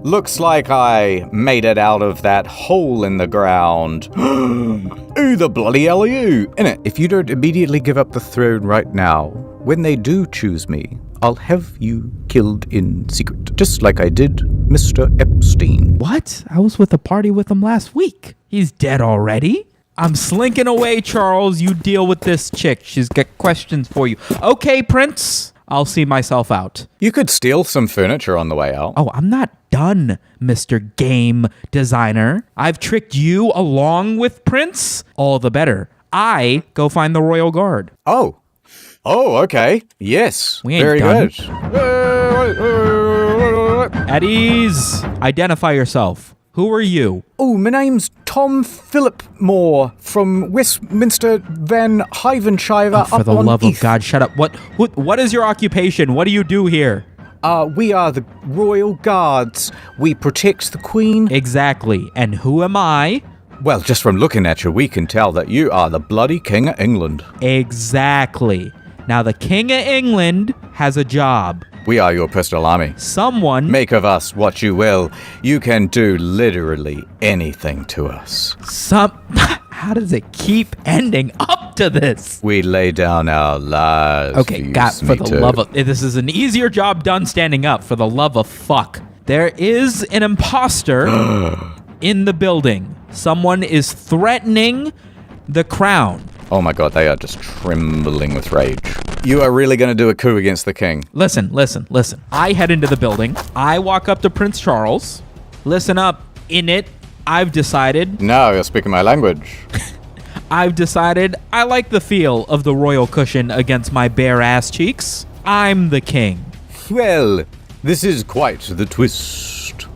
Looks like I made it out of that hole in the ground. Ooh, the bloody L.U. Innit, if you don't immediately give up the throne right now, when they do choose me, I'll have you killed in secret, just like I did Mr. Epstein. What? I was with a party with him last week. He's dead already? I'm slinking away, Charles. You deal with this chick. She's got questions for you. Okay, Prince. I'll see myself out. You could steal some furniture on the way out. Oh, I'm not done, Mr. Game Designer. I've tricked you along with Prince. All the better. I go find the Royal Guard. Oh, okay. Yes. We ain't very done. Good. At ease. Identify yourself. Who are you? Oh, my name's Tom Philip Moore from Westminster Van Hyvenshire. Oh, for the love of God, shut up. What is your occupation? What do you do here? We are the Royal Guards. We protect the Queen. Exactly. And who am I? Well, just from looking at you, we can tell that you are the bloody King of England. Exactly. Now, the King of England has a job. We are your personal army. Someone... Make of us what you will. You can do literally anything to us. How does it keep ending up to this? We lay down our lives. Okay, for the love of... This is an easier job done standing up, for the love of fuck. There is an imposter in the building. Someone is threatening the crown. Oh my god, they are just trembling with rage. You are really going to do a coup against the king? Listen. I head into the building. I walk up to Prince Charles. Listen up. In it, I've decided... Now you're speaking my language. I've decided I like the feel of the royal cushion against my bare ass cheeks. I'm the king. Well, this is quite the twist.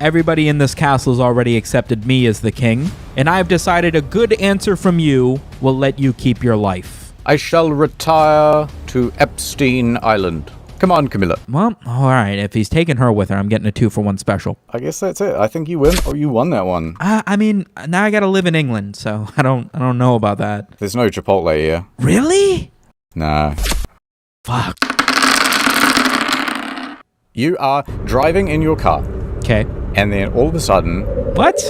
Everybody in this castle's already accepted me as the king, and I've decided a good answer from you will let you keep your life. I shall retire to Epstein Island. Come on, Camilla. Well, all right. If he's taking her with her, I'm getting a 2-for-1 special. I guess that's it. I think you win, or you won that one. I mean, now I gotta live in England, so I don't know about that. There's no Chipotle here. Really? Nah. Fuck. You are driving in your car. Okay. And then all of a sudden... What?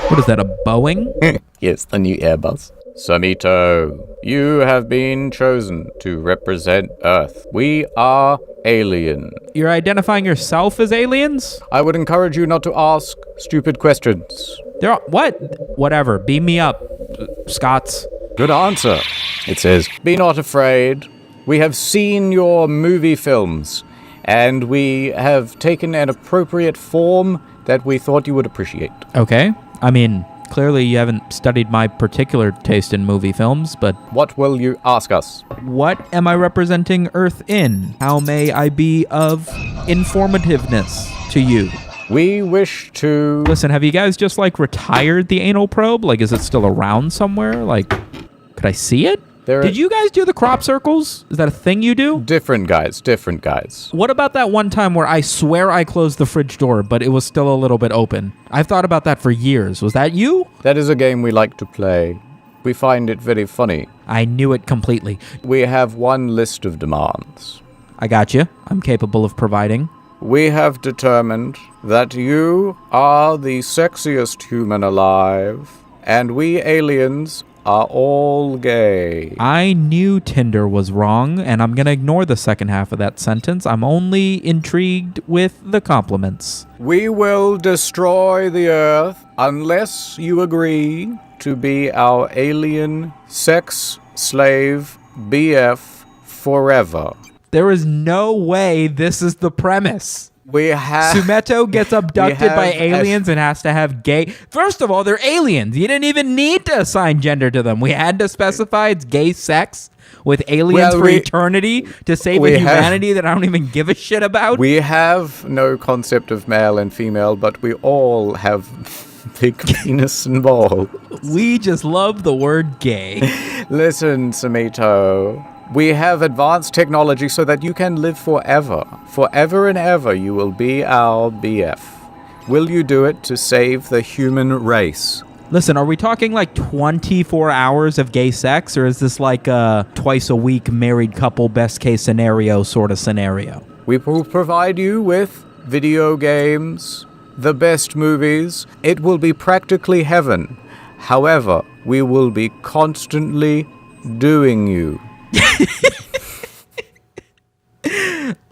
What is that, a Boeing? Yes, the new Airbus. Sumito, you have been chosen to represent Earth. We are alien. You're identifying yourself as aliens? I would encourage you not to ask stupid questions. What? Whatever. Beam me up, Scots. Good answer. It says, be not afraid. We have seen your movie films, and we have taken an appropriate form that we thought you would appreciate. Okay. I mean, clearly you haven't studied my particular taste in movie films, but... What will you ask us? What am I representing Earth in? How may I be of informativeness to you? We wish to... Listen, have you guys just, retired the anal probe? Is it still around somewhere? Could I see it? Did you guys do the crop circles? Is that a thing you do? Different guys. What about that one time where I swear I closed the fridge door, but it was still a little bit open? I've thought about that for years. Was that you? That is a game we like to play. We find it very funny. I knew it completely. We have one list of demands. I got you. I'm capable of providing. We have determined that you are the sexiest human alive, and we aliens are all gay. I knew Tinder was wrong, and I'm going to ignore the second half of that sentence. I'm only intrigued with the compliments. We will destroy the Earth unless you agree to be our alien sex slave BF forever. There is no way this is the premise. Sumito gets abducted by aliens and has to have gay... First of all, they're aliens. You didn't even need to assign gender to them. We had to specify it's gay sex with aliens for eternity to save a humanity that I don't even give a shit about. We have no concept of male and female, but we all have big penis and ball. We just love the word gay. Listen, Sumito... We have advanced technology so that you can live forever. Forever and ever you will be our BF. Will you do it to save the human race? Listen, are we talking 24 hours of gay sex, or is this a twice a week married couple best case scenario sort of scenario? We will provide you with video games, the best movies. It will be practically heaven. However, we will be constantly doing you.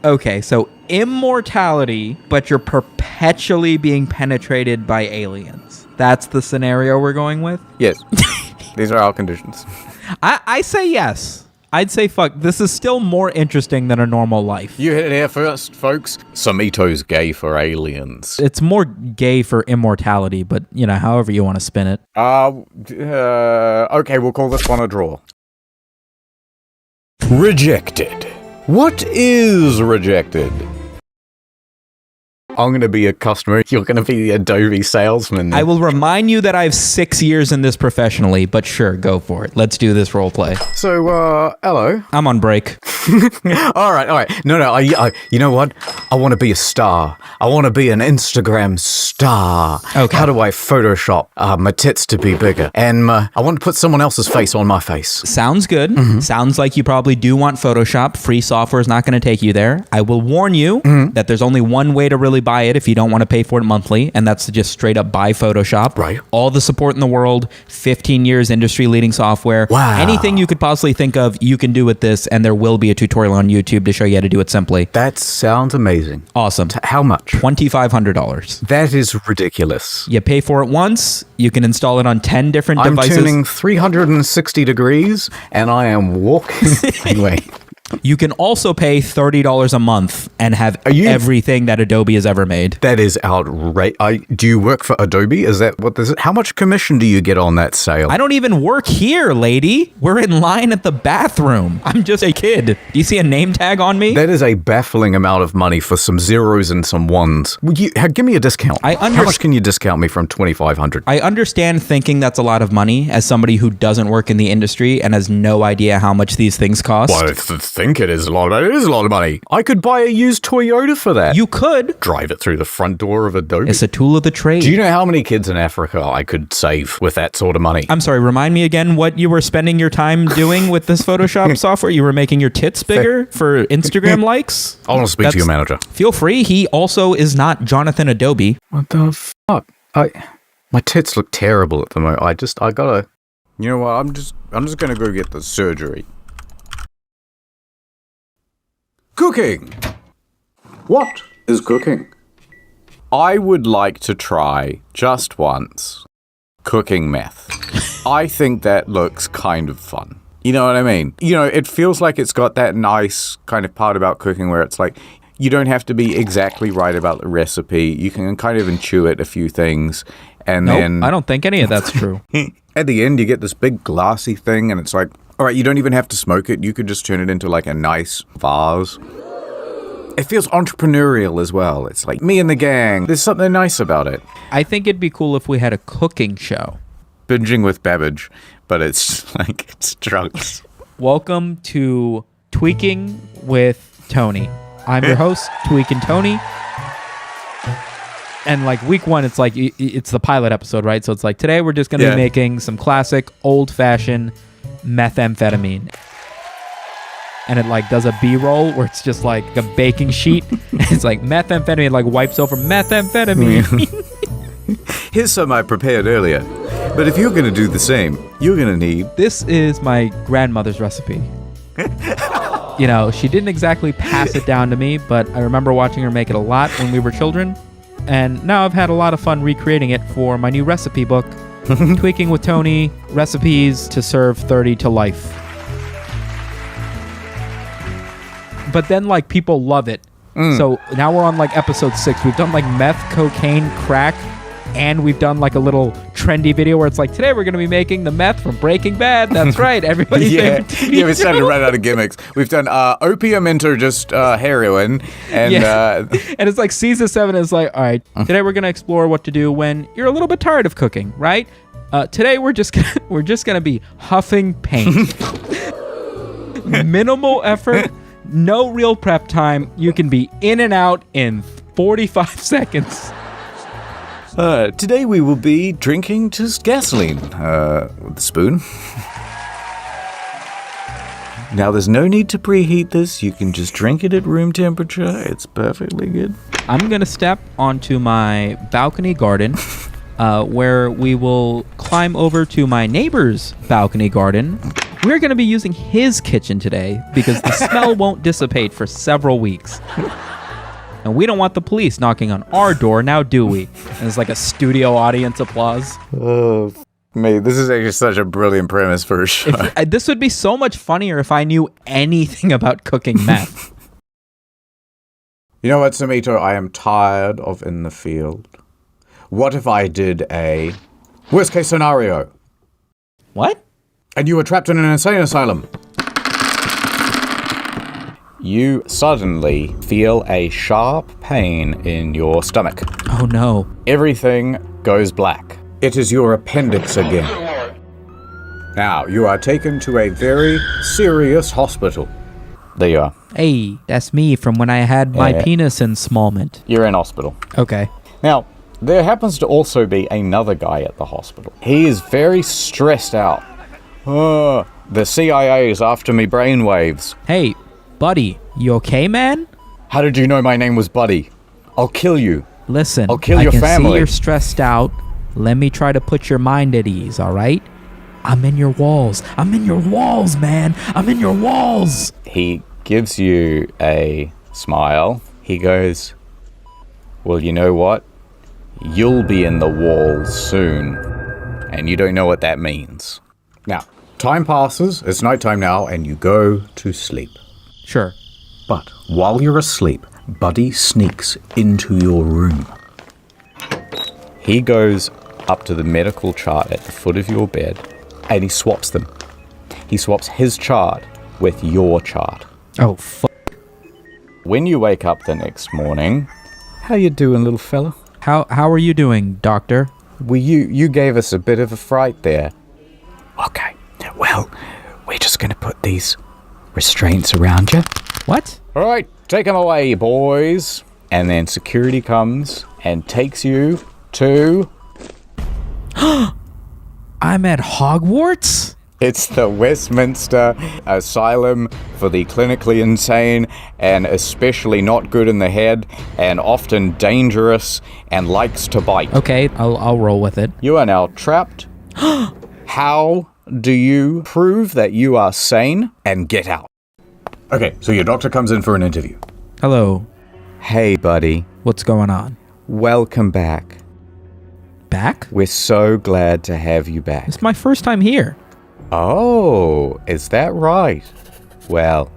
Okay, so immortality, but you're perpetually being penetrated by aliens. That's the scenario we're going with? Yes. These are our conditions. I say yes. I'd say fuck. This is still more interesting than a normal life. You hit it here first, folks. Sumito's gay for aliens. It's more gay for immortality, but, however you want to spin it. Okay, we'll call this one a draw. Rejected. What is rejected? I'm going to be a customer. You're going to be the Adobe salesman. I will remind you that I have 6 years in this professionally, but sure, go for it. Let's do this role play. So, hello. I'm on break. all right. No, I you know what? I want to be a star. I want to be an Instagram star. Okay. How do I Photoshop my tits to be bigger? And I want to put someone else's face on my face. Sounds good. Sounds like you probably do want Photoshop. Free software is not going to take you there. I will warn you that there's only one way to really buy it if you don't want to pay for it monthly, and that's to just straight up buy Photoshop. Right. All the support in the world, 15 years industry leading software. Wow. Anything you could possibly think of, you can do with this, and there will be a tutorial on YouTube to show you how to do it simply. That sounds amazing. Awesome. How much? $2,500. That is ridiculous. You pay for it once, you can install it on 10 different I'm devices. tuning 360 degrees, and I am walking. Anyway. You can also pay $30 a month and have everything that Adobe has ever made. That is outrageous. Do you work for Adobe? Is that what this is? How much commission do you get on that sale? I don't even work here, lady. We're in line at the bathroom. I'm just a kid. Do you see a name tag on me? That is a baffling amount of money for some zeros and some ones. Give me a discount. How much can you discount me from $2,500? I understand thinking that's a lot of money as somebody who doesn't work in the industry and has no idea how much these things cost. Well, I think it is a lot of money. It is a lot of money. I could buy a used Toyota for that. You could. Drive it through the front door of Adobe. It's a tool of the trade. Do you know how many kids in Africa I could save with that sort of money? I'm sorry, remind me again what you were spending your time doing with this Photoshop software. You were making your tits bigger for Instagram likes? I want to speak to your manager. Feel free. He also is not Jonathan Adobe. What the fuck? My tits look terrible at the moment. I gotta... You know what? I'm just gonna go get the surgery. Cooking! What is cooking? I would like to try, just once, cooking meth. I think that looks kind of fun. You know what I mean? You know, it feels like it's got that nice kind of part about cooking where it's like, you don't have to be exactly right about the recipe. You can kind of intuit a few things, and then... I don't think any of that's true. At the end, you get this big glassy thing, and it's like, all right, you don't even have to smoke it. You could just turn it into like a nice vase. It feels entrepreneurial as well. It's like me and the gang. There's something nice about it. I think it'd be cool if we had a cooking show. Binging with Babbage, but it's like, it's drugs. Welcome to Tweaking with Tony. I'm your host, Tweaking Tony. And like week one, it's like, it's the pilot episode, right? So it's like, today we're just going to be making some classic old-fashioned methamphetamine. And it like does a B-roll where it's just like a baking sheet. It's like methamphetamine, like wipes over methamphetamine. Here's some I prepared earlier. But if you're going to do the same, you're going to need... This is my grandmother's recipe. You know, she didn't exactly pass it down to me, but I remember watching her make it a lot when we were children. And now I've had a lot of fun recreating it for my new recipe book, Tweaking with Tony, Recipes to Serve 30 to Life. But then, like, people love it. So now we're on, like, episode 6. We've done, like, meth, cocaine, crack, and we've done, like, a little trendy video where it's like, today we're going to be making the meth from Breaking Bad. That's right. Everybody's favorite TV Yeah, we started to run out of gimmicks. We've done opium into just heroin. And and it's like season 7 is like, all right, today we're going to explore what to do when you're a little bit tired of cooking, right? Today we're just gonna be huffing paint. Minimal effort. No real prep time. You can be in and out in 45 seconds. Today we will be drinking just gasoline with a spoon. Now there's no need to preheat this. You can just drink it at room temperature. It's perfectly good. I'm going to step onto my balcony garden where we will climb over to my neighbor's balcony garden. We're going to be using his kitchen today because the smell won't dissipate for several weeks. And we don't want the police knocking on our door, now do we? And it's like a studio audience applause. Oh, mate, this is actually such a brilliant premise for a show. This would be so much funnier if I knew anything about cooking meth. You know what, Sumito? I am tired of in the field. What if I did a worst case scenario? What? And you were trapped in an insane asylum. you suddenly feel a sharp pain in your stomach. Oh no. Everything goes black. It is your appendix again. Now, you are taken to a very serious hospital. There you are. Hey, that's me from when I had my penis ensmallment. You're in hospital. Okay. Now, there happens to also be another guy at the hospital. He is very stressed out. The CIA is after me brainwaves. Hey, buddy, you okay, man? How did you know my name was Buddy? I'll kill you. Listen, I'll kill I your can family. see you're stressed out. Let me try to put your mind at ease, all right? I'm in your walls. I'm in your walls, man. I'm in your walls. He gives you a smile. He goes, well, you know what? You'll be in the walls soon. And you don't know what that means. Now, time passes, it's nighttime now, and you go to sleep. Sure. But while you're asleep, Buddy sneaks into your room. He goes up to the medical chart at the foot of your bed, and he swaps them. He swaps his chart with your chart. Oh, fuck. When you wake up the next morning, how you doing, little fella? How are you doing, doctor? Well, you gave us a bit of a fright there. Okay, well, we're just gonna put these restraints around you. What? All right, take him away, boys. And then security comes and takes you to... I'm at Hogwarts? It's the Westminster Asylum for the clinically insane and especially not good in the head and often dangerous and likes to bite. Okay, I'll roll with it. You are now trapped. How do you prove that you are sane and get out? Okay, so your doctor comes in for an interview. Hello. Hey, buddy. What's going on? Welcome back. Back? We're so glad to have you back. It's my first time here. Oh, is that right? Well,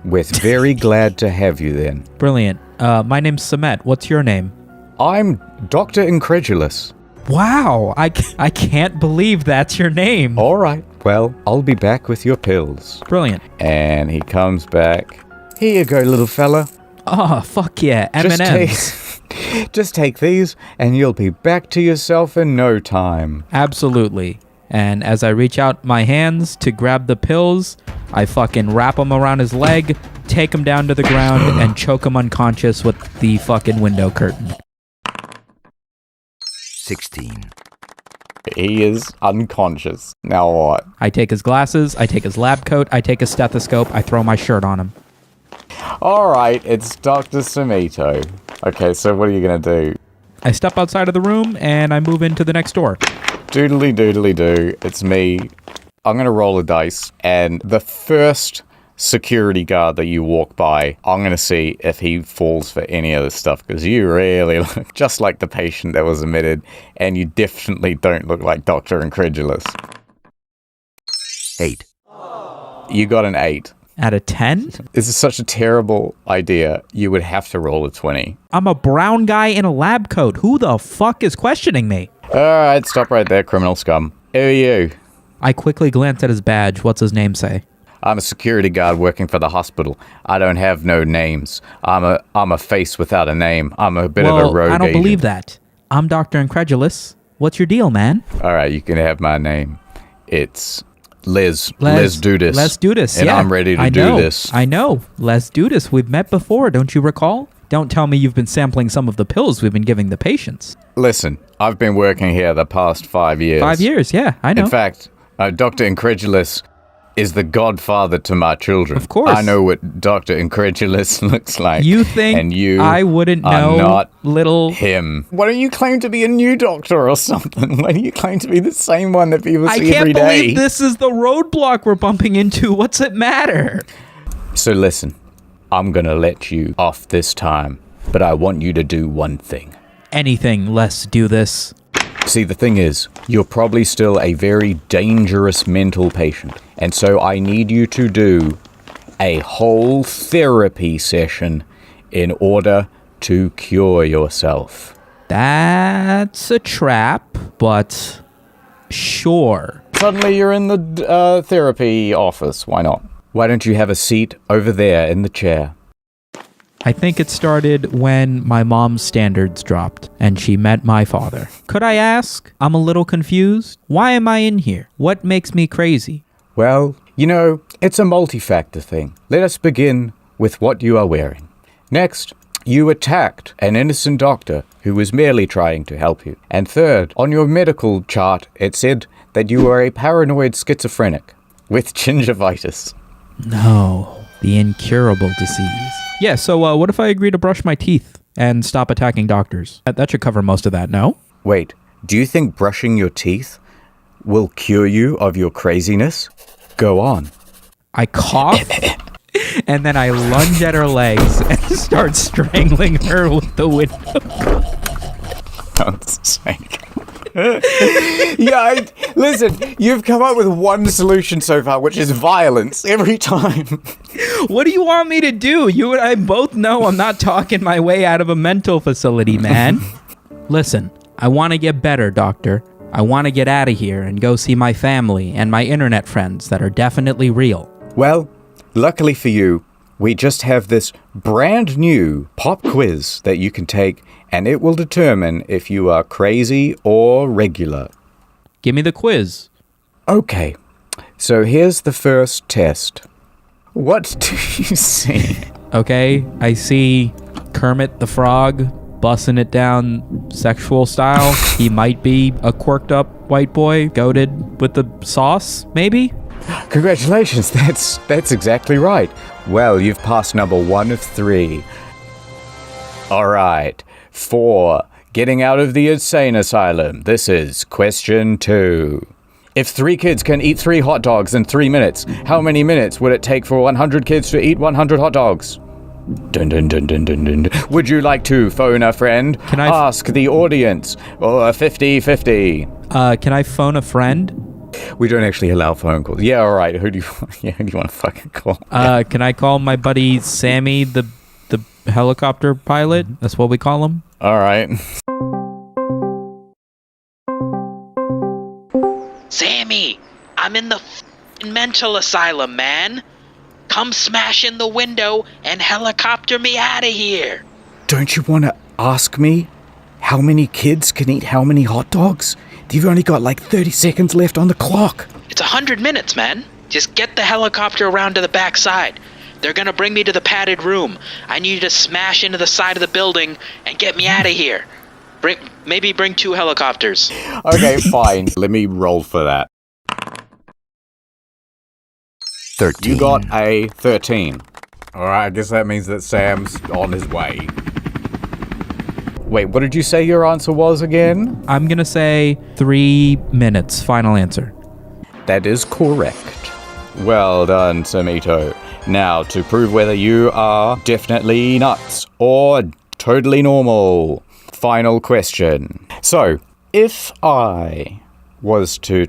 we're very glad to have you then. Brilliant. My name's Samet. What's your name? I'm Dr. Incredulous. Wow, I can't believe that's your name. All right, well, I'll be back with your pills. Brilliant. And he comes back. Here you go, little fella. Oh, fuck yeah, M&M's. Just take these, and you'll be back to yourself in no time. Absolutely. And as I reach out my hands to grab the pills, I fucking wrap them around his leg, take him down to the ground, and choke him unconscious with the fucking window curtain. 16. He is unconscious. Now what? I take his glasses, I take his lab coat, I take his stethoscope, I throw my shirt on him. Alright, it's Dr. Sumito. Okay, so what are you gonna do? I step outside of the room, and I move into the next door. Doodly doodly doo, it's me. I'm gonna roll a dice, and the first security guard that you walk by, I'm gonna see if he falls for any of this stuff, because you really look just like the patient that was admitted, and you definitely don't look like Dr. Incredulous. 8. You got an 8. Out of 10? This is such a terrible idea. You would have to roll a 20. I'm a brown guy in a lab coat. Who the fuck is questioning me? Alright, stop right there, criminal scum. Who are you? I quickly glance at his badge. What's his name say? I'm a security guard working for the hospital. I don't have no names. I'm a face without a name. I'm a bit of a rogue I don't agent. believe that. I'm Dr. Incredulous. What's your deal, man? Alright, you can have my name. It's Let's do this. Let's do this, and yeah. I'm ready to do this. I know. Let's do this. We've met before, don't you recall? Don't tell me you've been sampling some of the pills we've been giving the patients. Listen, I've been working here the past 5 years. 5 years, yeah, I know. In fact, Dr. Incredulous is the godfather to my children. Of course. I know what Dr. Incredulous looks like. You think and you I wouldn't know, not little... him. Why don't you claim to be a new doctor or something? Why do you claim to be the same one that people see every day? I can't believe this is the roadblock we're bumping into. What's it matter? So listen, I'm gonna let you off this time, but I want you to do one thing. Anything, let's do this. See, the thing is, you're probably still a very dangerous mental patient, and so I need you to do a whole therapy session in order to cure yourself. That's a trap, but sure. Suddenly you're in the therapy office. Why not? Why don't you have a seat over there in the chair? I think it started when my mom's standards dropped and she met my father. Could I ask? I'm a little confused. Why am I in here? What makes me crazy? Well, you know, it's a multi-factor thing. Let us begin with what you are wearing. Next, you attacked an innocent doctor who was merely trying to help you. And third, on your medical chart, it said that you were a paranoid schizophrenic with gingivitis. No, the incurable disease. Yeah, so what if I agree to brush my teeth and stop attacking doctors? That should cover most of that, no? Wait, do you think brushing your teeth will cure you of your craziness? Go on. I cough, and then I lunge at her legs and start strangling her with the window. God's sake. Yeah, listen, you've come up with one solution so far, which is violence every time. What do you want me to do? You and I both know I'm not talking my way out of a mental facility, man. Listen, I want to get better, doctor. I want to get out of here and go see my family and my internet friends that are definitely real. Well, luckily for you, we just have this brand new pop quiz that you can take, and it will determine if you are crazy or regular. Give me the quiz. Okay, so here's the first test. What do you see? Okay, I see Kermit the Frog bussing it down sexual style. He might be a quirked up white boy, goated with the sauce, maybe? Congratulations, that's exactly right. Well, you've passed number 1 of 3. All right, 4. Getting out of the insane asylum. This is question 2. If 3 kids can eat 3 hot dogs in 3 minutes, how many minutes would it take for 100 kids to eat 100 hot dogs? Dun, dun, dun, dun, dun, dun. Would you like to phone a friend? Can I ask the audience? Or 50-50. Can I phone a friend? We don't actually allow phone calls. Yeah, all right. Who do you want to fucking call? Can I call my buddy Sammy, the helicopter pilot? That's what we call him. All right. Sammy, I'm in the mental asylum, man. Come smash in the window and helicopter me out of here. Don't you want to ask me how many kids can eat how many hot dogs? You've only got like 30 seconds left on the clock. It's 100 minutes, man. Just get the helicopter around to the back side. They're gonna bring me to the padded room. I need you to smash into the side of the building and get me out of here. Maybe bring 2 helicopters. Okay, fine. Let me roll for that. 13. You got a 13. Alright, I guess that means that Sam's on his way. Wait, what did you say your answer was again? I'm gonna say 3 minutes. Final answer. That is correct. Well done, Sumito. Now, to prove whether you are definitely nuts or totally normal. Final question. So, if I was to...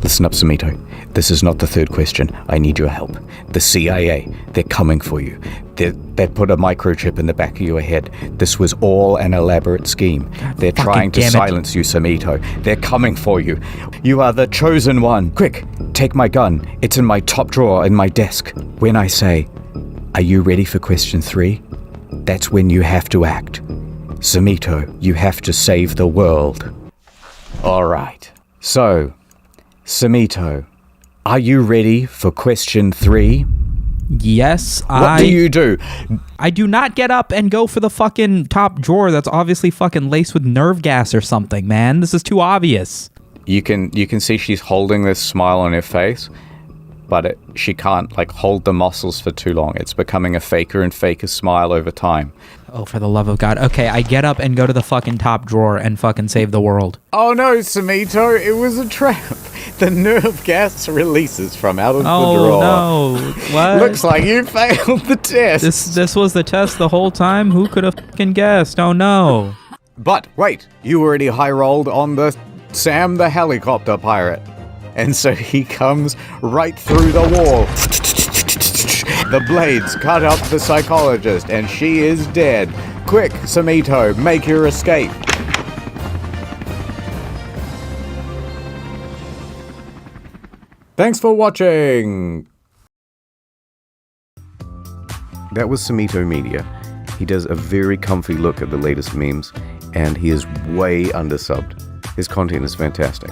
Listen up, Sumito. This is not the third question. I need your help. The CIA, they're coming for you. They put a microchip in the back of your head. This was all an elaborate scheme. They're trying to silence you, Sumito. They're coming for you. You are the chosen one. Quick, take my gun. It's in my top drawer in my desk. When I say, are you ready for question 3? That's when you have to act. Sumito, you have to save the world. All right. So, Sumito, are you ready for question 3? Yes, What do you do? I do not get up and go for the fucking top drawer that's obviously fucking laced with nerve gas or something, man. This is too obvious. You can see she's holding this smile on her face, but she can't hold the muscles for too long. It's becoming a faker and faker smile over time. Oh, for the love of God. Okay, I get up and go to the fucking top drawer and fucking save the world. Oh no, Sumito, it was a trap. The nerve gas releases from out of the drawer. Oh no, what? Looks like you failed the test. This was the test the whole time? Who could have fucking guessed? Oh no. But wait, you already high-rolled on the Sam the helicopter pirate. And so he comes right through the wall. The blades cut up the psychologist, and she is dead. Quick, Sumito, make your escape. Thanks for watching. that was Sumito Media. He does a very comfy look at the latest memes, and he is way undersubbed. His content is fantastic.